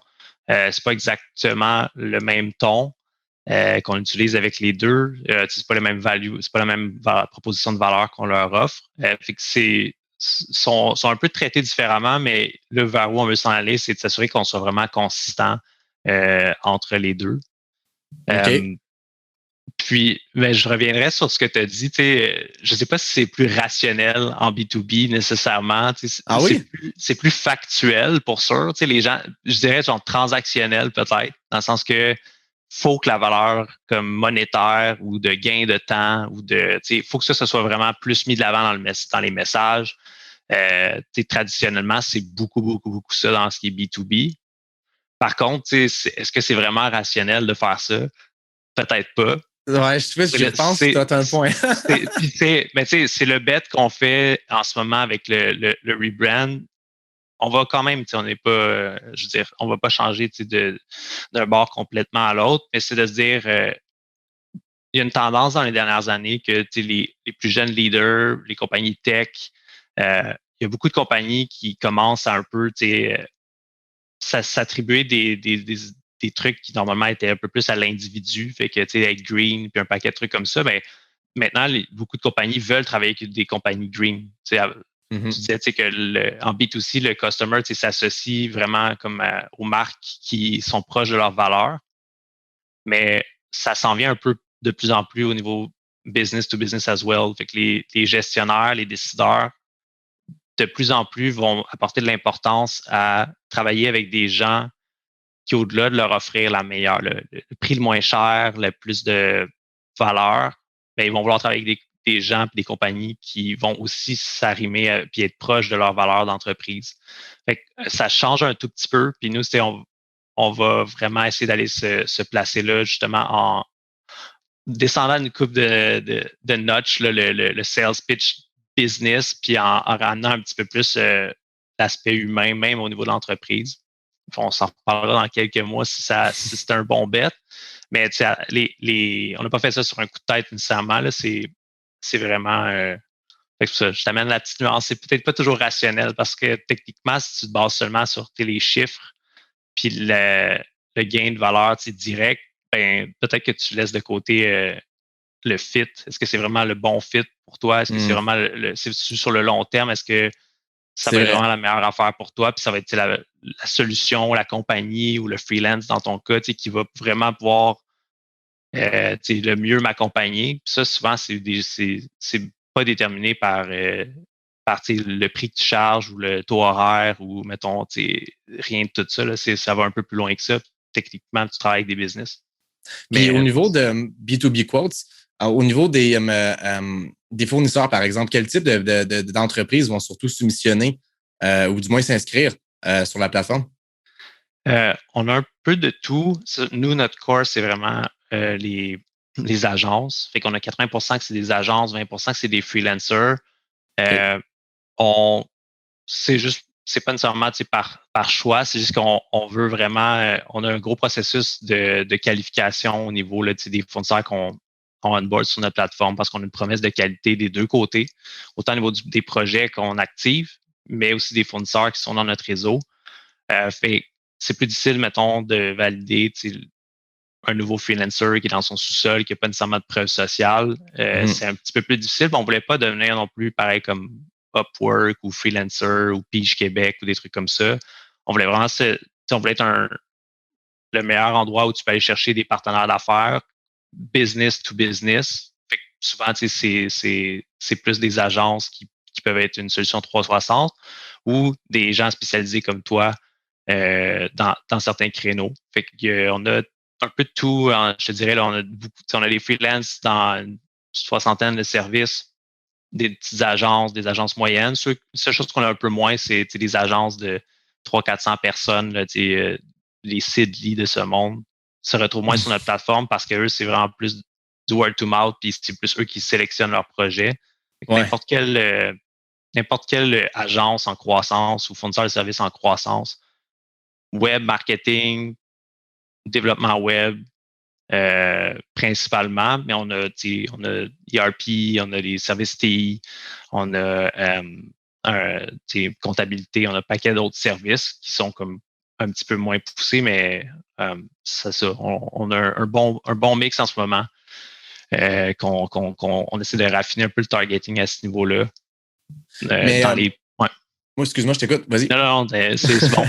C'est pas exactement le même ton qu'on utilise avec les deux. C'est pas le même value, c'est pas la même proposition de valeur qu'on leur offre. Fait que sont un peu traités différemment, mais là, vers où on veut s'en aller, c'est de s'assurer qu'on soit vraiment consistant entre les deux. Okay. Puis, je reviendrai sur ce que tu as dit. Je ne sais pas si c'est plus rationnel en B2B nécessairement. C'est plus factuel pour sûr. Les gens, je dirais genre transactionnel peut-être, dans le sens que faut que la valeur comme monétaire ou de gain de temps ou faut que ça soit vraiment plus mis de l'avant dans les messages. Traditionnellement, c'est beaucoup, beaucoup, beaucoup ça dans ce qui est B2B. Par contre, est-ce que c'est vraiment rationnel de faire ça? Peut-être pas. Ouais, je pense que tu as un point. C'est le bet qu'on fait en ce moment avec le rebrand. On va quand même, on n'est pas, je veux dire, on va pas changer d'un bord complètement à l'autre, mais c'est de se dire, il y a une tendance dans les dernières années que les plus jeunes leaders, les compagnies tech, il y a beaucoup de compagnies qui commencent à un peu s'attribuer des trucs qui normalement étaient un peu plus à l'individu, fait que être green puis un paquet de trucs comme ça, ben maintenant beaucoup de compagnies veulent travailler avec des compagnies green. Tu disais que en B2C, le customer s'associe vraiment comme aux marques qui sont proches de leurs valeurs, mais ça s'en vient un peu de plus en plus au niveau business to business as well. Fait que les gestionnaires, les décideurs, de plus en plus vont apporter de l'importance à travailler avec des gens qui, au-delà de leur offrir la meilleure, le prix le moins cher, le plus de valeur, ben, ils vont vouloir travailler avec des gens et des compagnies qui vont aussi s'arrimer et être proches de leur valeur d'entreprise. Fait que ça change un tout petit peu. Puis nous, on va vraiment essayer d'aller se placer là, justement, en descendant une coupe de notch, là, le sales pitch business, puis en ramenant un petit peu plus l'aspect humain, même au niveau de l'entreprise. On s'en reparlera dans quelques mois si c'est un bon bet. Mais on n'a pas fait ça sur un coup de tête nécessairement. Là, c'est vraiment. Ça, je t'amène la petite nuance. C'est peut-être pas toujours rationnel parce que techniquement, si tu te bases seulement sur les chiffres puis le gain de valeur direct, ben, peut-être que tu laisses de côté le fit. Est-ce que c'est vraiment le bon fit pour toi? Est-ce que c'est vraiment c'est sur le long terme? Est-ce que ça va être vraiment la meilleure affaire pour toi? Puis ça va être la solution, la compagnie ou le freelance dans ton cas qui va vraiment pouvoir le mieux m'accompagner. Puis ça, souvent, c'est pas déterminé par le prix que tu charges ou le taux horaire ou, mettons, rien de tout ça. Là, ça va un peu plus loin que ça. Techniquement, tu travailles avec des business. Puis au niveau de B2B Quotes, au niveau des fournisseurs, par exemple, quel type d'entreprises vont surtout soumissionner ou du moins s'inscrire sur la plateforme? On a un peu de tout. Nous, notre core, c'est vraiment les agences. Fait qu'on a 80% que c'est des agences, 20% que c'est des freelancers. C'est pas nécessairement par choix, c'est juste qu'on veut vraiment, on a un gros processus de qualification au niveau là, des fournisseurs qu'on onboard sur notre plateforme parce qu'on a une promesse de qualité des deux côtés, autant au niveau des projets qu'on active, mais aussi des fournisseurs qui sont dans notre réseau. Fait c'est plus difficile, mettons, de valider un nouveau freelancer qui est dans son sous-sol, qui n'a pas nécessairement de preuve sociale. C'est un petit peu plus difficile. On ne voulait pas devenir non plus pareil comme Upwork ou Freelancer ou Pige Québec ou des trucs comme ça. On voulait vraiment on voulait être le meilleur endroit où tu peux aller chercher des partenaires d'affaires, business to business. Fait que souvent, c'est plus des agences qui peuvent être une solution 360 ou des gens spécialisés comme toi dans certains créneaux. Fait qu'on a un peu de tout. Je te dirais, là, on a des freelances dans une soixantaine de services, des petites agences, des agences moyennes. La seule chose qu'on a un peu moins, c'est des agences de 300-400 personnes, là, les Sidley de ce monde se retrouvent moins sur notre plateforme parce que eux, c'est vraiment plus du word to mouth, puis c'est plus eux qui sélectionnent leurs projets. N'importe quelle agence en croissance ou fournisseur de services en croissance, web, marketing, développement web, principalement, mais on a ERP, on a les services TI, on a comptabilité, on a un paquet d'autres services qui sont comme un petit peu moins poussés, mais c'est ça. On a un bon mix en ce moment. On essaie de raffiner un peu le targeting à ce niveau-là. Moi, excuse-moi, je t'écoute. Vas-y. Non, c'est bon.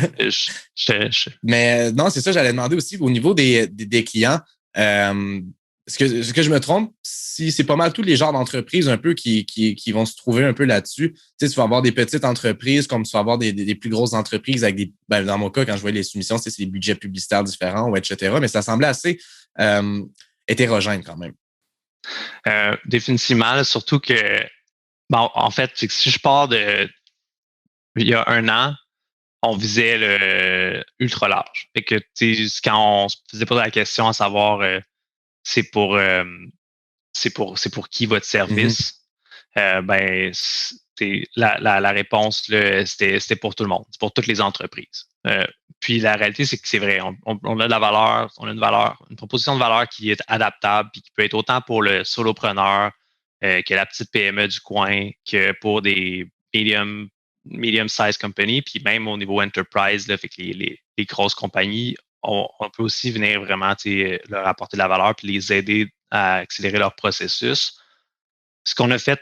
Mais non, c'est ça, j'allais demander aussi au niveau des clients. Est-ce que je me trompe? Si c'est pas mal tous les genres d'entreprises un peu qui vont se trouver un peu là-dessus. Tu vas avoir des petites entreprises comme tu vas avoir des plus grosses entreprises avec dans mon cas, quand je voyais les soumissions, c'est des budgets publicitaires différents, etc. Mais ça semblait assez hétérogène quand même. Définitivement, surtout que en fait, c'est que si je pars il y a un an, on visait le ultra large. Fait que quand on se faisait poser la question à savoir c'est pour qui votre service, ben la réponse là, c'était pour tout le monde, c'est pour toutes les entreprises. Puis la réalité, c'est que c'est vrai. On a de la valeur, on a une proposition de valeur qui est adaptable puis qui peut être autant pour le solopreneur que la petite PME du coin, que pour des medium-sized companies, puis même au niveau enterprise, là, fait que les grosses compagnies, on peut aussi venir vraiment leur apporter de la valeur puis les aider à accélérer leur processus. Ce qu'on a fait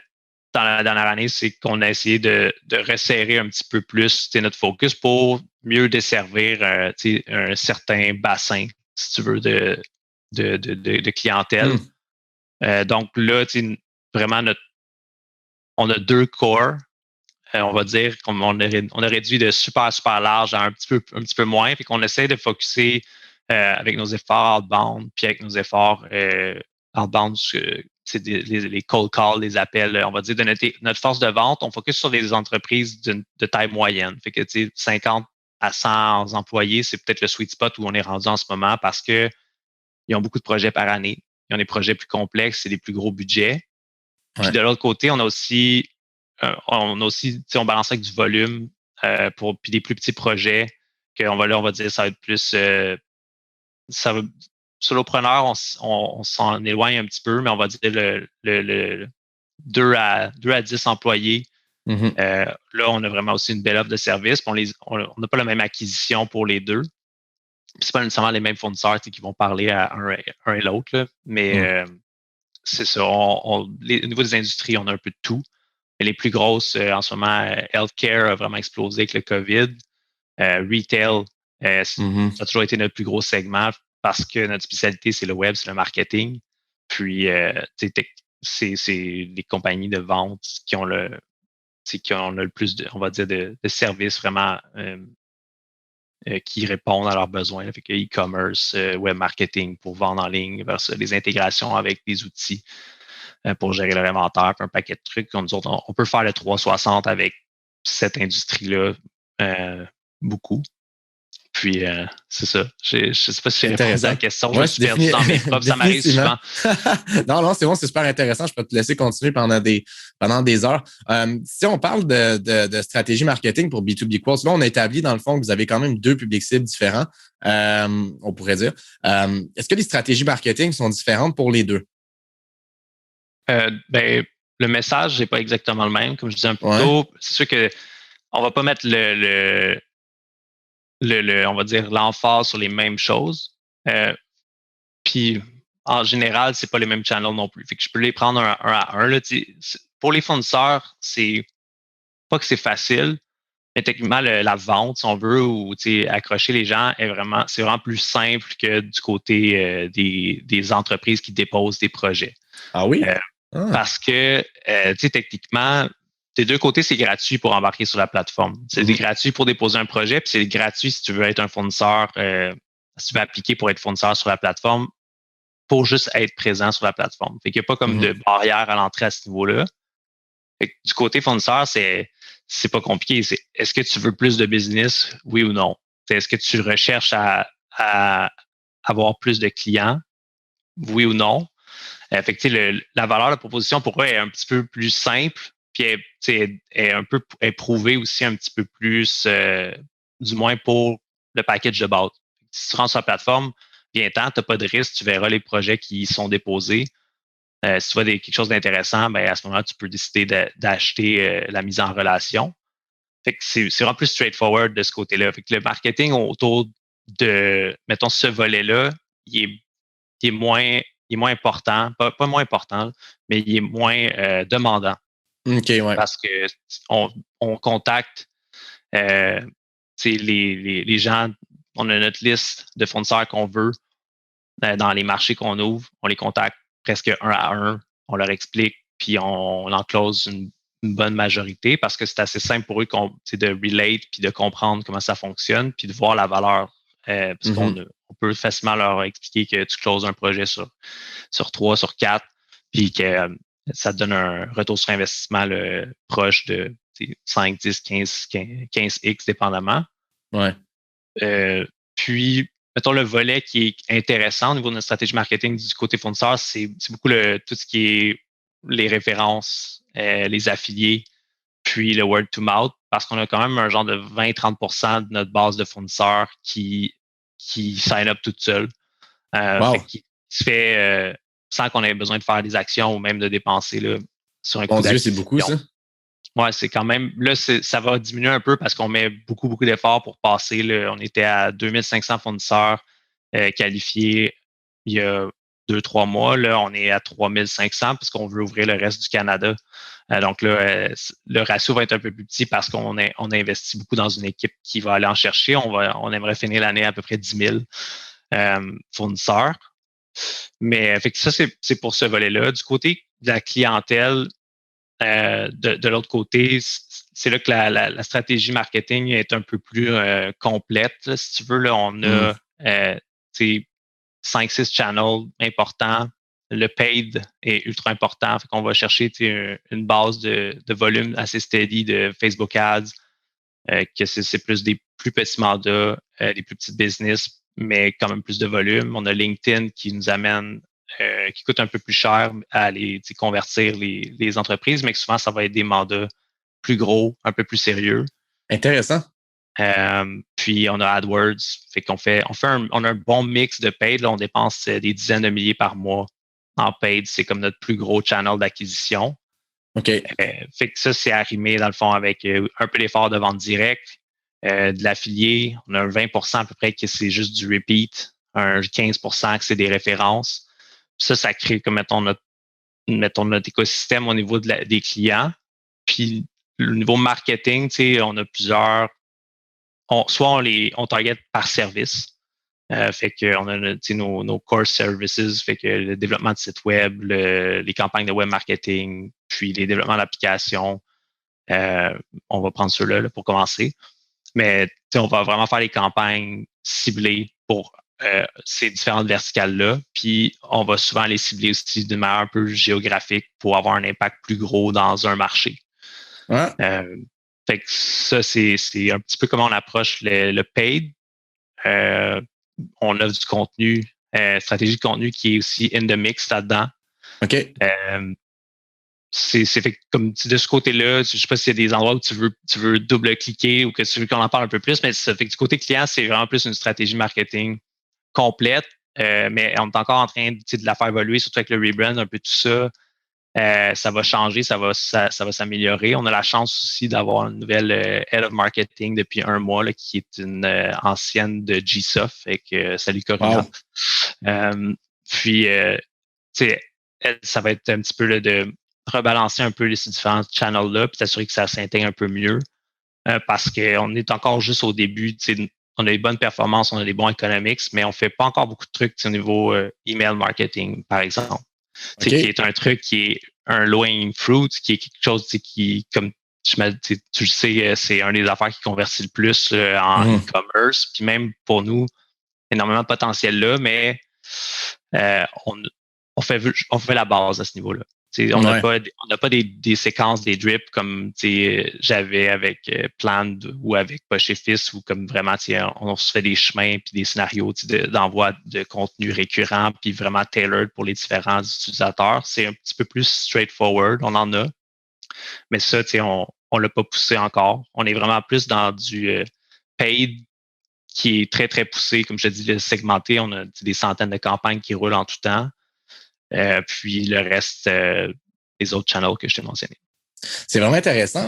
dans la dernière année, c'est qu'on a essayé de resserrer un petit peu plus notre focus pour mieux desservir un certain bassin, si tu veux, de clientèle. Donc là, vraiment, on a 2 corps. On va dire qu'on on a réduit de super, super large à un petit peu moins. Puis qu'on essaie de focusser avec nos efforts outbound, puis avec nos efforts outbound, c'est les cold calls, les appels, on va dire de notre force de vente, on focus sur des entreprises de taille moyenne. Fait que 50 à 100 employés, c'est peut-être le sweet spot où on est rendu en ce moment parce que ils ont beaucoup de projets par année. Ils ont des projets plus complexes et des plus gros budgets. Puis de l'autre côté, on balance avec du volume puis des plus petits projets qu'on on va dire ça va être plus solopreneur, on s'en éloigne un petit peu, mais on va dire le 2 à 10 employés. Là, on a vraiment aussi une belle offre de service. On n'a pas la même acquisition pour les deux. C'est pas nécessairement les mêmes fournisseurs qui vont parler à un et l'autre, là, mais c'est ça. Au niveau des industries, on a un peu de tout. Mais les plus grosses, en ce moment, healthcare a vraiment explosé avec le COVID. Retail, ça a toujours été notre plus gros segment parce que notre spécialité, c'est le web, c'est le marketing. Puis, c'est les compagnies de vente qui ont le plus de, on va dire, de services vraiment qui répondent à leurs besoins. Là. Fait que e-commerce, web marketing pour vendre en ligne, versus les intégrations avec des outils pour gérer leur inventaire, puis un paquet de trucs. Comme nous autres, on peut faire le 360 avec cette industrie-là beaucoup. Puis, c'est ça. Je sais pas si j'ai répondu à la question. Je me suis perdu dans mes propres. Ça m'arrive souvent. non, c'est bon, c'est super intéressant. Je peux te laisser continuer pendant des heures. Si on parle de stratégie marketing pour B2B Quotes, là, on a établi, dans le fond, que vous avez quand même 2 publics cibles différents, on pourrait dire. Est-ce que les stratégies marketing sont différentes pour les 2? Ben, le message n'est pas exactement le même. Comme je disais un peu plus tôt, c'est sûr que on va pas mettre on va dire l'emphase sur les mêmes choses. Puis en général, c'est pas les mêmes channels non plus. Fait que je peux les prendre un à un. Là, pour les fournisseurs, c'est pas que c'est facile, mais techniquement, la vente, si on veut, ou accrocher les gens c'est vraiment plus simple que du côté des entreprises qui déposent des projets. Ah oui? Parce que techniquement, des 2 côtés, c'est gratuit pour embarquer sur la plateforme. C'est gratuit pour déposer un projet, puis c'est gratuit si tu veux être un fournisseur, si tu veux appliquer pour être fournisseur sur la plateforme, pour juste être présent sur la plateforme. Fait qu'il n'y a pas comme de barrière à l'entrée à ce niveau-là. Fait que du côté fournisseur, c'est pas compliqué. C'est est-ce que tu veux plus de business, oui ou non? Est-ce que tu recherches à avoir plus de clients, oui ou non? Fait que, la valeur de la proposition pour eux est un petit peu plus simple, puis est prouvée aussi un petit peu plus, du moins pour le package de base. Si tu rentres sur la plateforme, viens-t'en, tu n'as pas de risque, tu verras les projets qui sont déposés. Si tu vois quelque chose d'intéressant, ben à ce moment-là, tu peux décider d'acheter la mise en relation. Fait que c'est vraiment plus straightforward de ce côté-là. Fait que le marketing autour de, mettons, ce volet-là, il est moins important, pas moins important, mais il est moins demandant. OK, ouais. Parce que on contacte les gens, on a notre liste de fournisseurs qu'on veut dans les marchés qu'on ouvre, on les contacte presque un à un, on leur explique, puis on en close une bonne majorité parce que c'est assez simple pour eux de relate puis de comprendre comment ça fonctionne puis de voir la valeur. Parce qu'on peut facilement leur expliquer que tu closes un projet sur 3, sur 4, puis que ça te donne un retour sur investissement proche de 5, 10, 15x dépendamment. Ouais. Puis, mettons, le volet qui est intéressant au niveau de notre stratégie marketing du côté fournisseur, c'est beaucoup tout ce qui est les références, les affiliés, puis le word to mouth, parce qu'on a quand même un genre de 20-30% de notre base de fournisseurs qui sign up toute seule. Fait qu'il se fait sans qu'on ait besoin de faire des actions ou même de dépenser là, sur un Mon coup Dieu, c'est d'acquisition. beaucoup, ça. Ouais, c'est quand même. Là, ça va diminuer un peu parce qu'on met beaucoup d'efforts pour passer. Là, on était à 2500 fournisseurs qualifiés il y a 2-3 mois. Là, on est à 3500 parce qu'on veut ouvrir le reste du Canada. Donc là, le ratio va être un peu plus petit parce qu'on a investi beaucoup dans une équipe qui va aller en chercher. On aimerait finir l'année à peu près 10 000 fournisseurs. Mais fait que ça, c'est pour ce volet-là. Du côté de la clientèle, de l'autre côté, c'est là que la stratégie marketing est un peu plus complète. Là, si tu veux, là, on a 5-6 channels importants. Le paid est ultra important. Fait qu'on va chercher une base de volume assez steady de Facebook Ads, que c'est plus des plus petits mandats, des plus petites business, mais quand même plus de volume. On a LinkedIn qui nous amène qui coûte un peu plus cher à aller convertir les entreprises, mais que souvent, ça va être des mandats plus gros, un peu plus sérieux. Intéressant. Puis, on a AdWords. Fait qu'on on a un bon mix de paid. Là, on dépense des dizaines de milliers par mois en paid. C'est comme notre plus gros channel d'acquisition. OK. Fait que ça, c'est arrimé, dans le fond, avec un peu d'effort de vente directe, de l'affilié. On a un 20% à peu près qui c'est juste du repeat, un 15% que c'est des références. Ça crée comme, mettons, notre écosystème au niveau des clients. Puis, le niveau marketing, on a plusieurs. Soit on target par service. Fait qu'on a nos core services, fait que le développement de site web, les campagnes de web marketing, puis les développements d'applications. On va prendre ceux-là là, pour commencer. Mais on va vraiment faire les campagnes ciblées pour ces différentes verticales-là. Puis, on va souvent les cibler aussi d'une manière un peu géographique pour avoir un impact plus gros dans un marché. Ouais. Fait que ça, c'est un petit peu comment on approche le paid. On offre du contenu, stratégie de contenu qui est aussi in the mix là-dedans. OK. C'est fait comme de ce côté-là, je sais pas s'il y a des endroits où tu veux double-cliquer ou que tu veux qu'on en parle un peu plus, mais ça fait que du côté client, c'est vraiment plus une stratégie marketing complète, mais on est encore en train de la faire évoluer, surtout avec le rebrand, un peu tout ça. Ça va changer, ça va s'améliorer. On a la chance aussi d'avoir une nouvelle Head of Marketing depuis 1 mois, là, qui est une ancienne de GSoft. Fait que salut Corinna. Wow. Puis, ça va être un petit peu là, de rebalancer un peu ces différents channels-là, puis s'assurer que ça s'intègre un peu mieux. Parce qu'on est encore juste au début. On a des bonnes performances, on a des bons economics, mais on fait pas encore beaucoup de trucs au niveau email marketing, par exemple. Okay. Qui est un truc qui est un low-hanging fruit, qui est quelque chose qui, comme tu le sais, c'est un des affaires qui convertit le plus en e-commerce. Puis même pour nous, énormément de potentiel là, mais on fait la base à ce niveau-là. On n'a pas des séquences, des drips comme j'avais avec Planned ou avec Poche et Fils, où comme vraiment on se fait des chemins puis des scénarios d'envoi de contenu récurrent puis vraiment tailored pour les différents utilisateurs. C'est un petit peu plus straightforward, on en a. Mais ça, on l'a pas poussé encore. On est vraiment plus dans du paid qui est très, très poussé. Comme je te dis, segmenté. On a des centaines de campagnes qui roulent en tout temps. Puis le reste, les autres channels que je t'ai mentionnés. C'est vraiment intéressant.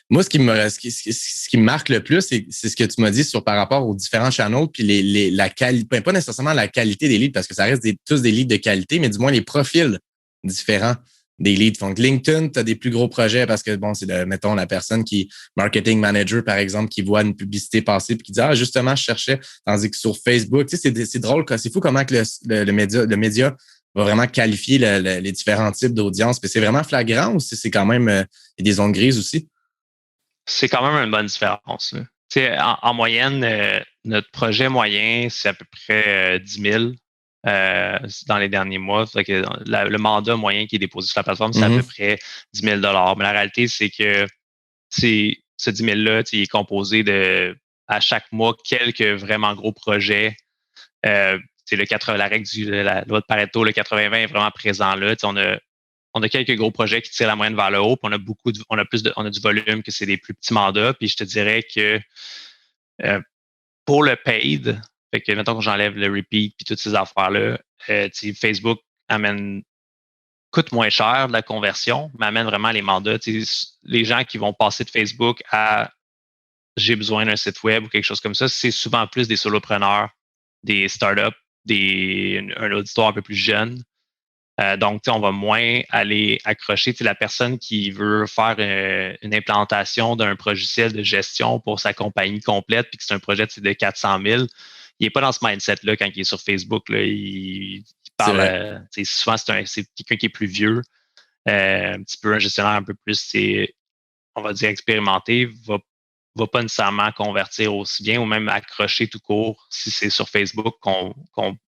Moi, ce qui me marque le plus, c'est ce que tu m'as dit par rapport aux différents channels, puis la qualité, pas nécessairement la qualité des leads, parce que ça reste tous des leads de qualité, mais du moins les profils différents des leads. Donc, LinkedIn, tu as des plus gros projets parce que, bon, c'est, mettons, la personne qui marketing manager, par exemple, qui voit une publicité passer puis qui dit, justement, je cherchais. Tandis que sur Facebook, tu sais, c'est drôle, c'est fou comment que le média va vraiment qualifier les différents types d'audience. Mais c'est vraiment flagrant ou c'est quand même des zones grises aussi? C'est quand même une bonne différence. En moyenne, notre projet moyen, c'est à peu près 10 000 dans les derniers mois. Fait que le mandat moyen qui est déposé sur la plateforme, c'est à peu près 10 000 $. Mais la réalité, c'est que ce 10 000-là, il est composé à chaque mois, quelques vraiment gros projets. La règle la loi de Pareto, le 80-20 est vraiment présent là. On on a quelques gros projets qui tirent la moyenne vers le haut, puis on a du volume que c'est des plus petits mandats. Puis je te dirais que pour le paid, fait que mettons que j'enlève le repeat puis toutes ces affaires-là, Facebook coûte moins cher de la conversion, mais amène vraiment les mandats. Les gens qui vont passer de Facebook à j'ai besoin d'un site web ou quelque chose comme ça, c'est souvent plus des solopreneurs, des startups, un auditoire un peu plus jeune. Donc, on va moins aller accrocher la personne qui veut faire une implantation d'un logiciel de gestion pour sa compagnie complète, puis que c'est un projet de 400 000. Il n'est pas dans ce mindset-là quand il est sur Facebook. Là, il parle, souvent, c'est quelqu'un qui est plus vieux, un petit peu un gestionnaire un peu plus, on va dire, expérimenté, va pas nécessairement convertir aussi bien ou même accrocher tout court si c'est sur Facebook qu'on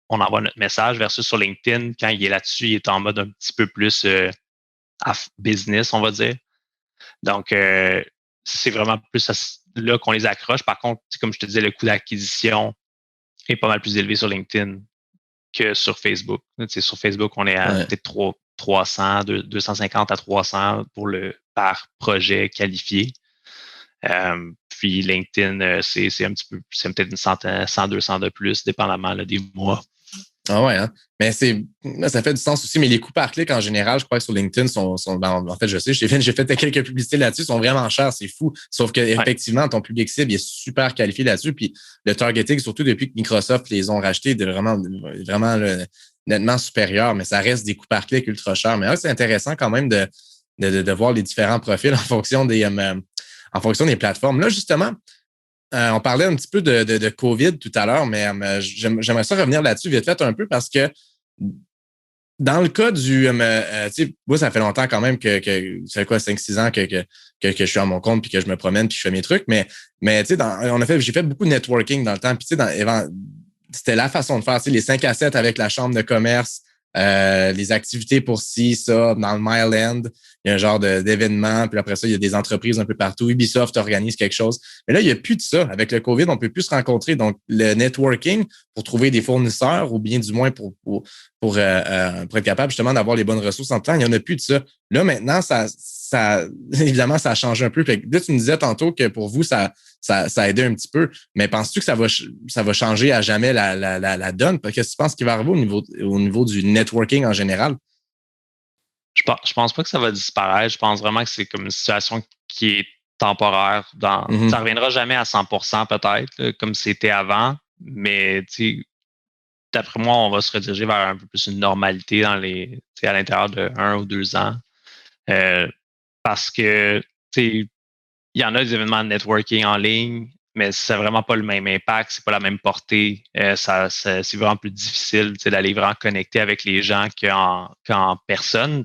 envoie notre message versus sur LinkedIn, quand il est là-dessus, il est en mode un petit peu plus business, on va dire. Donc, c'est vraiment plus là qu'on les accroche. Par contre, comme je te disais, le coût d'acquisition est pas mal plus élevé sur LinkedIn que sur Facebook. Sur Facebook, on est à peut-être 300, 250 à 300 par projet qualifié. Puis LinkedIn, c'est peut-être une 100, 200 de plus, dépendamment là, des mois. Ah ouais, hein? Mais ça fait du sens aussi. Mais les coûts par clic, en général, je crois que sur LinkedIn en fait, je sais, j'ai fait quelques publicités là-dessus, sont vraiment chers, c'est fou. Sauf que effectivement, ton public cible est super qualifié là-dessus. Puis le targeting, surtout depuis que Microsoft les ont rachetés, est vraiment nettement supérieur, mais ça reste des coûts par clic ultra chers. Mais là, c'est intéressant quand même de voir les différents profils en fonction des plateformes. Là, justement, on parlait un petit peu de COVID tout à l'heure, mais j'aimerais ça revenir là-dessus vite fait un peu parce que dans le cas du... moi, ça fait longtemps quand même que ça fait quoi, 5-6 ans que je suis à mon compte puis que je me promène puis je fais mes trucs, mais tu sais, j'ai fait beaucoup de networking dans le temps, puis tu sais, c'était la façon de faire, tu sais, les 5 à 7 avec la chambre de commerce, les activités pour ci, ça, dans le Myland, il y a un genre d'événement, puis après ça, il y a des entreprises un peu partout. Ubisoft organise quelque chose. Mais là, il n'y a plus de ça. Avec le COVID, on peut plus se rencontrer. Donc, le networking pour trouver des fournisseurs ou bien du moins pour être capable justement d'avoir les bonnes ressources en temps, il n'y en a plus de ça. Là, maintenant, ça évidemment, ça change un peu. Fait que là, tu me disais tantôt que pour vous, ça a aidé un petit peu. Mais penses-tu que ça va changer à jamais la donne? Qu'est-ce que tu penses qu'il va arriver au niveau du networking en général? Je pense pas que ça va disparaître. Je pense vraiment que c'est comme une situation qui est temporaire. Ça reviendra jamais à 100% peut-être, là, comme c'était avant. Mais d'après moi, on va se rediriger vers un peu plus une normalité à l'intérieur de 1 ou 2 ans. Parce que il y en a des événements de networking en ligne, mais c'est vraiment pas le même impact, c'est pas la même portée. C'est vraiment plus difficile d'aller vraiment connecter avec les gens qu'en personne.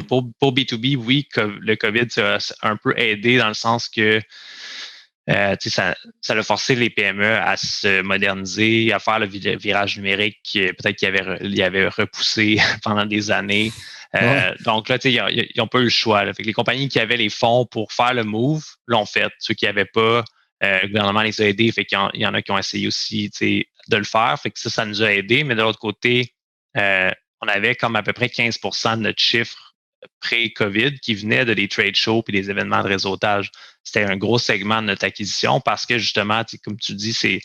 Pour B2B, oui, le COVID ça a un peu aidé dans le sens que ça a forcé les PME à se moderniser, à faire le virage numérique peut-être qu'il y avait repoussé pendant des années. Donc là, ils n'ont pas eu le choix. Là. Fait que les compagnies qui avaient les fonds pour faire le move l'ont fait. Ceux qui n'avaient pas, le gouvernement les a aidés. Fait qu'il y en a qui ont essayé aussi de le faire. Fait que ça nous a aidés. Mais de l'autre côté, on avait comme à peu près 15% de notre chiffre pré-COVID qui venait de des trade shows et des événements de réseautage. C'était un gros segment de notre acquisition parce que justement, comme tu dis, c'est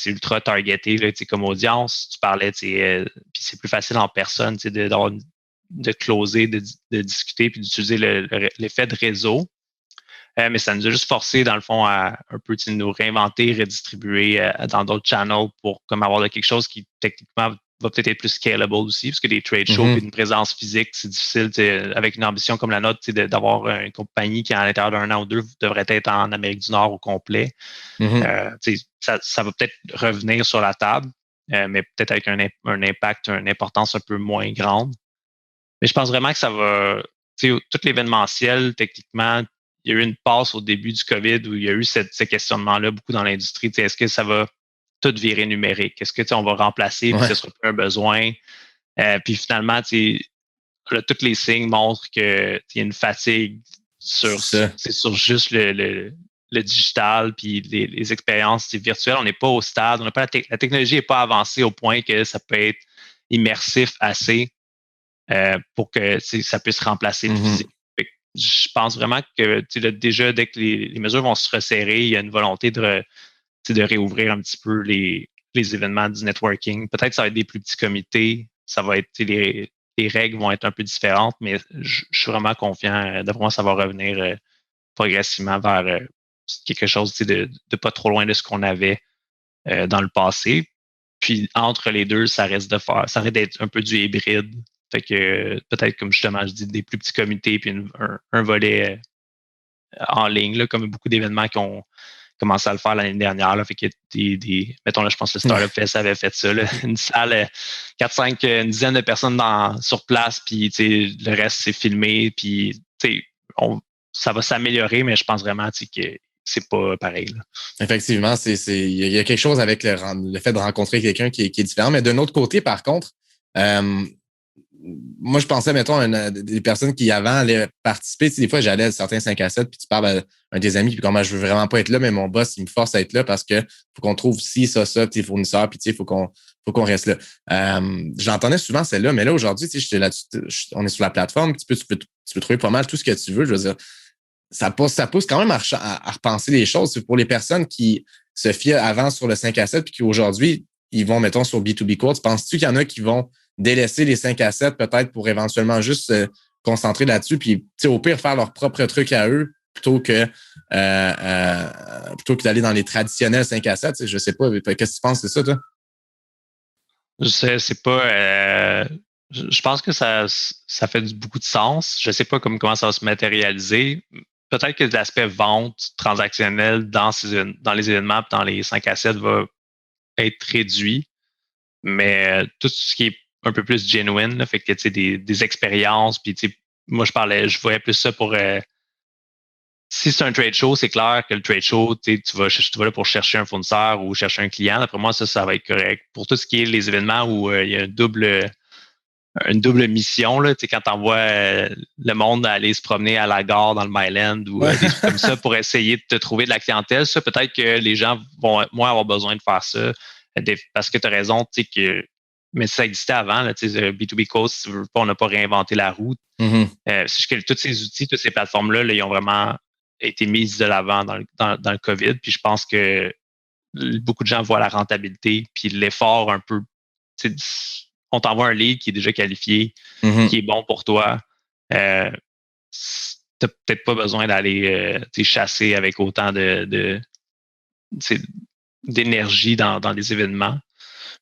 ultra targeté là, comme audience. Tu parlais, puis c'est plus facile en personne de closer, de discuter puis d'utiliser l'effet de réseau. Mais ça nous a juste forcé, dans le fond, à un peu nous réinventer, redistribuer dans d'autres channels pour comme avoir quelque chose qui techniquement va peut-être être plus scalable aussi, parce que des trade shows et une présence physique, c'est difficile avec une ambition comme la nôtre d'avoir une compagnie qui, à l'intérieur d'un an ou deux, devrait être en Amérique du Nord au complet. Ça va peut-être revenir sur la table, mais peut-être avec un impact, une importance un peu moins grande. Mais je pense vraiment que ça va... Tout l'événementiel, techniquement, il y a eu une passe au début du COVID où il y a eu ce questionnement-là beaucoup dans l'industrie. Est-ce que ça va tout virer numérique? Est-ce que on va remplacer puis ce sera plus un besoin? Puis finalement, tous les signes montrent qu'il y a une fatigue sur juste le digital puis les expériences virtuelles. On n'est pas au stade. La technologie n'est pas avancée au point que ça peut être immersif assez pour que ça puisse remplacer le Mm-hmm. physique. Je pense vraiment que déjà, dès que les mesures vont se resserrer, il y a une volonté de réouvrir un petit peu les événements du networking. Peut-être que ça va être des plus petits comités, ça va être les règles vont être un peu différentes, mais je suis vraiment confiant. D'après moi, ça va revenir progressivement vers quelque chose de pas trop loin de ce qu'on avait dans le passé. Puis entre les deux, ça risque d'être un peu du hybride. Fait que peut-être, comme justement, je dis, des plus petits comités, puis un volet en ligne, là, comme beaucoup d'événements qui ont commencé à le faire l'année dernière. Là, fait que mettons là, je pense que le Startup Fest avait fait ça. Là, une salle, 4-5, une dizaine de personnes sur place, puis le reste, c'est filmé, puis ça va s'améliorer, mais je pense vraiment que c'est pas pareil. Là. Effectivement, il y a quelque chose avec le fait de rencontrer quelqu'un qui est différent. Mais d'un autre côté, par contre, moi, je pensais, mettons, des personnes qui avant allaient participer. Tu sais, des fois, j'allais à certains 5 à 7, puis tu parles à un des amis, puis comment je veux vraiment pas être là, mais mon boss, il me force à être là parce que faut qu'on trouve ci, ça, tes fournisseurs, puis tu sais, faut qu'on reste là. Je l'entendais souvent, celle-là, mais là, aujourd'hui, tu sais, on est sur la plateforme, tu peux trouver pas mal tout ce que tu veux. Je veux dire, ça pousse quand même à repenser les choses. Pour les personnes qui se fiaient avant sur le 5 à 7 puis qui aujourd'hui, ils vont, mettons, sur B2B Courts, penses-tu qu'il y en a qui vont délaisser les 5 à 7 peut-être pour éventuellement juste se concentrer là-dessus puis au pire faire leur propre truc à eux plutôt que d'aller dans les traditionnels 5 à 7? Je sais pas. Qu'est-ce que tu penses de ça, toi? Je sais, c'est pas. Je pense que ça fait beaucoup de sens. Je sais pas comment ça va se matérialiser. Peut-être que l'aspect vente transactionnelle dans les événements, dans les 5 à 7 va être réduit. Mais tout ce qui est un peu plus genuine, là, fait que des expériences, puis moi je voyais plus ça pour si c'est un trade show, c'est clair que le trade show, tu vas là pour chercher un fournisseur ou chercher un client. D'après moi, ça va être correct. Pour tout ce qui est les événements où il y a une double mission, là, quand tu envoies le monde aller se promener à la gare dans le Myland ou des trucs comme ça pour essayer de te trouver de la clientèle, ça, peut-être que les gens vont moins avoir besoin de faire ça. Parce que tu as raison, mais ça existait avant, là, B2B Coast, si tu veux pas, on n'a pas réinventé la roue. Mm-hmm. Tous ces outils, toutes ces plateformes-là, là, ils ont vraiment été mises de l'avant dans le COVID. Puis je pense que beaucoup de gens voient la rentabilité, puis l'effort un peu. On t'envoie un lead qui est déjà qualifié, Mm-hmm. qui est bon pour toi. T'as peut-être pas besoin d'aller chasser avec autant d'énergie dans les événements.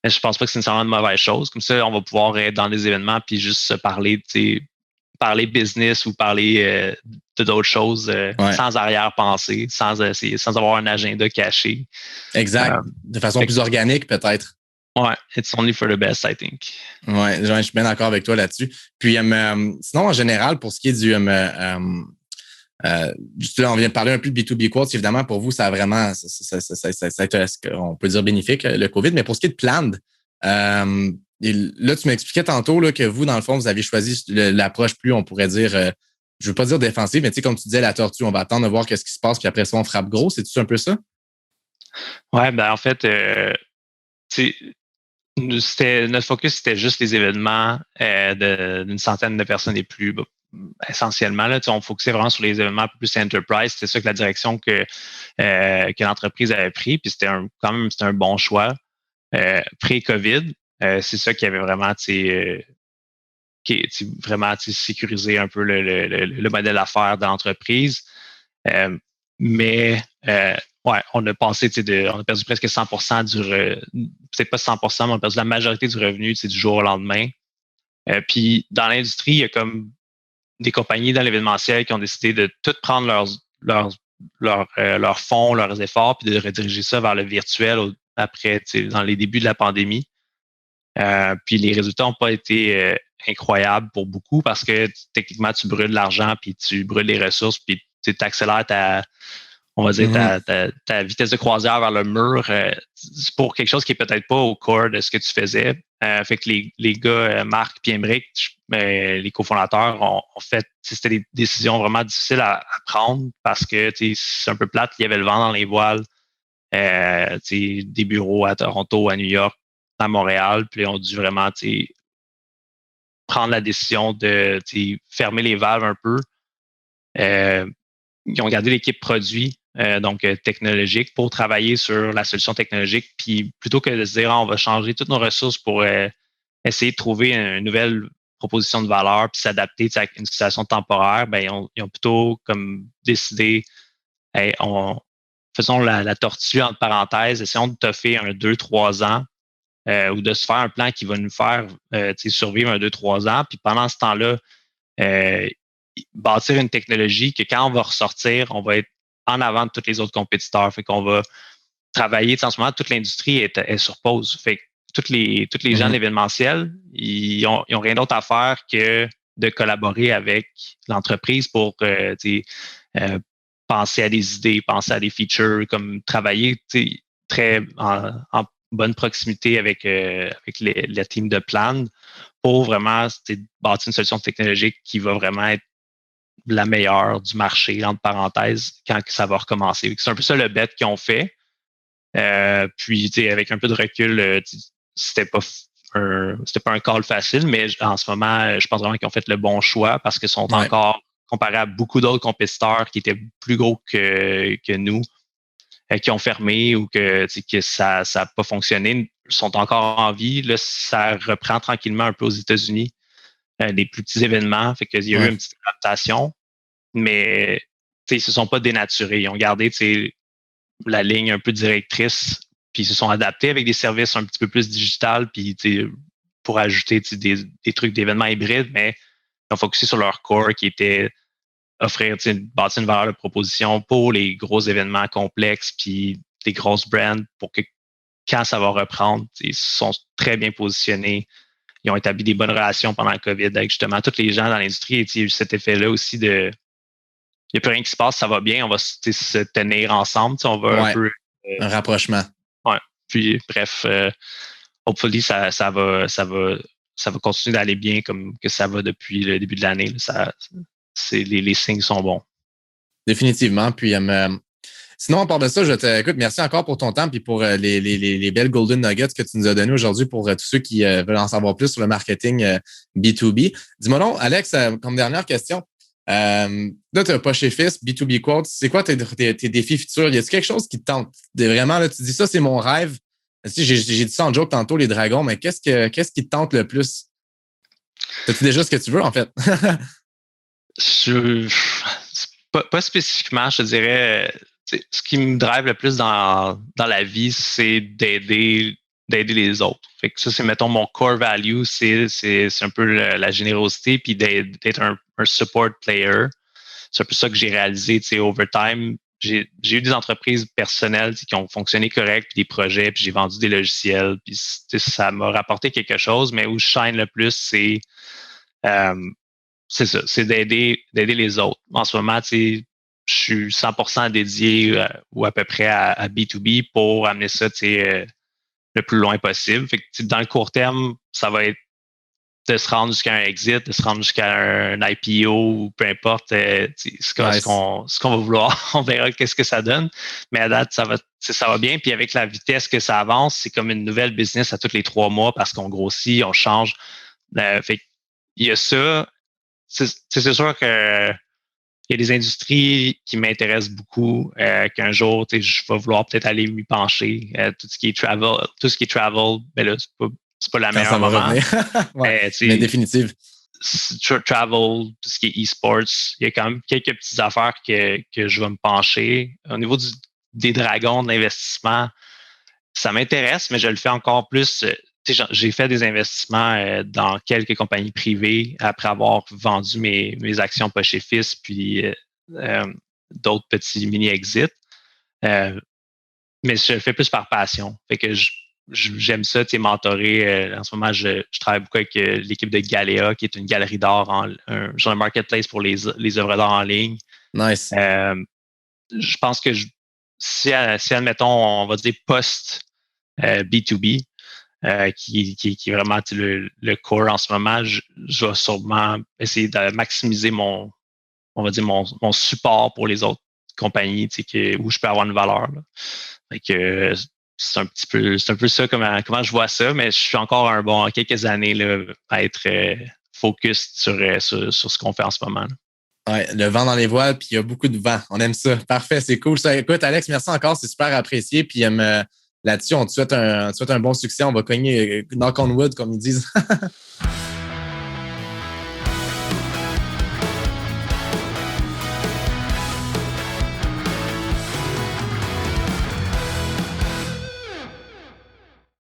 Mais je pense pas que c'est nécessairement une mauvaise chose. Comme ça, on va pouvoir être dans les événements puis juste se parler business ou parler de d'autres choses sans arrière-pensée, sans avoir un agenda caché. Exact. De façon plus organique, peut-être. Ouais, it's only for the best, I think. Ouais, je suis bien d'accord avec toi là-dessus. Puis, sinon, en général, pour ce qui est du... on vient de parler un peu de B2B Quotes. Évidemment, pour vous, ça a vraiment... Ça a été, on peut dire, bénéfique, le COVID. Mais pour ce qui est de Planned, là, tu m'expliquais tantôt là, que vous, dans le fond, vous avez choisi l'approche plus, on pourrait dire... je veux pas dire défensive, mais tu sais, comme tu disais, la tortue, on va attendre de voir qu'est-ce qui se passe, puis après ça, on frappe gros. C'est-tu un peu ça? Ouais, ben en fait, notre focus, c'était juste les événements d'une centaine de personnes et plus. Essentiellement, là, on focusait vraiment sur les événements un peu plus enterprise. C'était ça que la direction que l'entreprise avait pris. Puis c'était quand même un bon choix. Pré-COVID, c'est ça qui avait vraiment vraiment sécurisé un peu le modèle d'affaires de l'entreprise. Mais ouais, on a perdu presque 100% peut-être pas 100%, mais on a perdu la majorité du revenu du jour au lendemain. Puis dans l'industrie, il y a comme des compagnies dans l'événementiel qui ont décidé de tout prendre leurs fonds, leurs efforts, puis de rediriger ça vers le virtuel après, dans les débuts de la pandémie. Puis les résultats n'ont pas été incroyables pour beaucoup parce que techniquement, tu brûles l'argent, puis tu brûles les ressources, puis tu accélères on va dire, ta vitesse de croisière vers le mur pour quelque chose qui est peut-être pas au core de ce que tu faisais. Fait que les gars, Marc et Emeric, les cofondateurs, ont fait, c'était des décisions vraiment difficiles à prendre parce que c'est un peu plate, il y avait le vent dans les voiles, des bureaux à Toronto, à New York, à Montréal, puis on dû vraiment prendre la décision de fermer les valves un peu. Ils ont gardé l'équipe produit, donc technologique, pour travailler sur la solution technologique. Puis plutôt que de se dire on va changer toutes nos ressources pour essayer de trouver une nouvelle proposition de valeur puis s'adapter à une situation temporaire, ben ils ont plutôt comme décidé hey, faisons la tortue entre parenthèses, essayons de toffer un 2-3 ans ou de se faire un plan qui va nous faire survivre un 2-3 ans. Puis pendant ce temps-là, bâtir une technologie que quand on va ressortir, on va être en avant de tous les autres compétiteurs. Fait qu'on va travailler. En ce moment, toute l'industrie est sur pause. Fait que tous les gens de l'événementiel, ils ont rien d'autre à faire que de collaborer avec l'entreprise pour penser à des idées, penser à des features, comme travailler très en bonne proximité avec la team de plan pour vraiment bâtir une solution technologique qui va vraiment être la meilleure du marché, entre parenthèses, quand ça va recommencer. C'est un peu ça le bet qu'ils ont fait. Puis, avec un peu de recul, c'était pas un call facile, mais en ce moment, je pense vraiment qu'ils ont fait le bon choix parce qu'ils sont encore comparés à beaucoup d'autres compétiteurs qui étaient plus gros que nous, qui ont fermé ou que ça n'a pas fonctionné, sont encore en vie. Là, ça reprend tranquillement un peu aux États-Unis, des plus petits événements. Fait qu'il y a eu une petite adaptation, mais ils se sont pas dénaturés. Ils ont gardé la ligne un peu directrice, puis ils se sont adaptés avec des services un petit peu plus digital, puis pour ajouter des trucs d'événements hybrides, mais ils ont focusé sur leur core qui était bâtir une valeur de proposition pour les gros événements complexes, puis des grosses brands pour que quand ça va reprendre, ils sont très bien positionnés. Ils ont établi des bonnes relations pendant la COVID avec justement tous les gens dans l'industrie. Et il y a eu cet effet-là aussi de il n'y a plus rien qui se passe, ça va bien, on va se tenir ensemble. On va un peu. Un rapprochement. Ouais. Puis, bref, hopefully, ça va continuer d'aller bien comme que ça va depuis le début de l'année. Les signes sont bons. Définitivement. Puis, sinon, à part de ça, écoute, merci encore pour ton temps et pour les belles Golden Nuggets que tu nous as données aujourd'hui pour tous ceux qui veulent en savoir plus sur le marketing B2B. Dis-moi donc, Alex, comme dernière question, là, tu n'as pas chez FIS, B2B Quotes, c'est quoi tes défis futurs? Y a-t-il quelque chose qui te tente? Vraiment, là, tu dis ça, c'est mon rêve. J'ai dit ça en joke tantôt, les dragons, mais qu'est-ce qui te tente le plus? As-tu déjà ce que tu veux, en fait? Pas spécifiquement, je te dirais. Ce qui me drive le plus dans la vie, c'est d'aider les autres. Fait que ça, c'est, mettons, mon core value, c'est un peu la générosité, puis d'être un support player. C'est un peu ça que j'ai réalisé, over time. J'ai eu des entreprises personnelles qui ont fonctionné correct, puis des projets, puis j'ai vendu des logiciels, puis ça m'a rapporté quelque chose, mais où je shine le plus, c'est ça, c'est d'aider les autres. En ce moment, je suis 100% dédié ou à peu près à B2B pour amener ça le plus loin possible. Fait que, dans le court terme, ça va être de se rendre jusqu'à un exit, de se rendre jusqu'à un IPO ou peu importe ce qu'on va vouloir. On verra qu'est-ce que ça donne. Mais à date, ça va bien. Puis avec la vitesse que ça avance, c'est comme une nouvelle business à tous les 3 mois parce qu'on grossit, on change. Fait il y a ça. C'est sûr que il y a des industries qui m'intéressent beaucoup, qu'un jour, je vais vouloir peut-être aller m'y pencher. Tout ce qui est travel, ben là, c'est pas la meilleure moment. Ouais, mais définitive. Travel, tout ce qui est e-sports, il y a quand même quelques petites affaires que je vais me pencher. Au niveau des dragons d'investissement, ça m'intéresse, mais je le fais encore plus. J'ai fait des investissements dans quelques compagnies privées après avoir vendu mes actions pas chez FIS, puis d'autres petits mini-exits. Mais je le fais plus par passion. Fait que j'aime ça, mentorer. En ce moment, je travaille beaucoup avec l'équipe de Galéa, qui est une galerie d'art, un genre de marketplace pour les œuvres d'art en ligne. Nice. Je pense que si admettons, on va dire post-B2B, qui est vraiment le core en ce moment, je vais sûrement essayer de maximiser mon support pour les autres compagnies où je peux avoir une valeur. Là. Fait que c'est un peu ça comment je vois ça, mais je suis encore quelques années là, à être focus sur ce qu'on fait en ce moment. Ouais, le vent dans les voiles, puis il y a beaucoup de vent. On aime ça. Parfait, c'est cool. Ça, écoute, Alex, merci encore. C'est super apprécié. Puis là-dessus, on te souhaite un bon succès. On va cogner knock on wood, comme ils disent.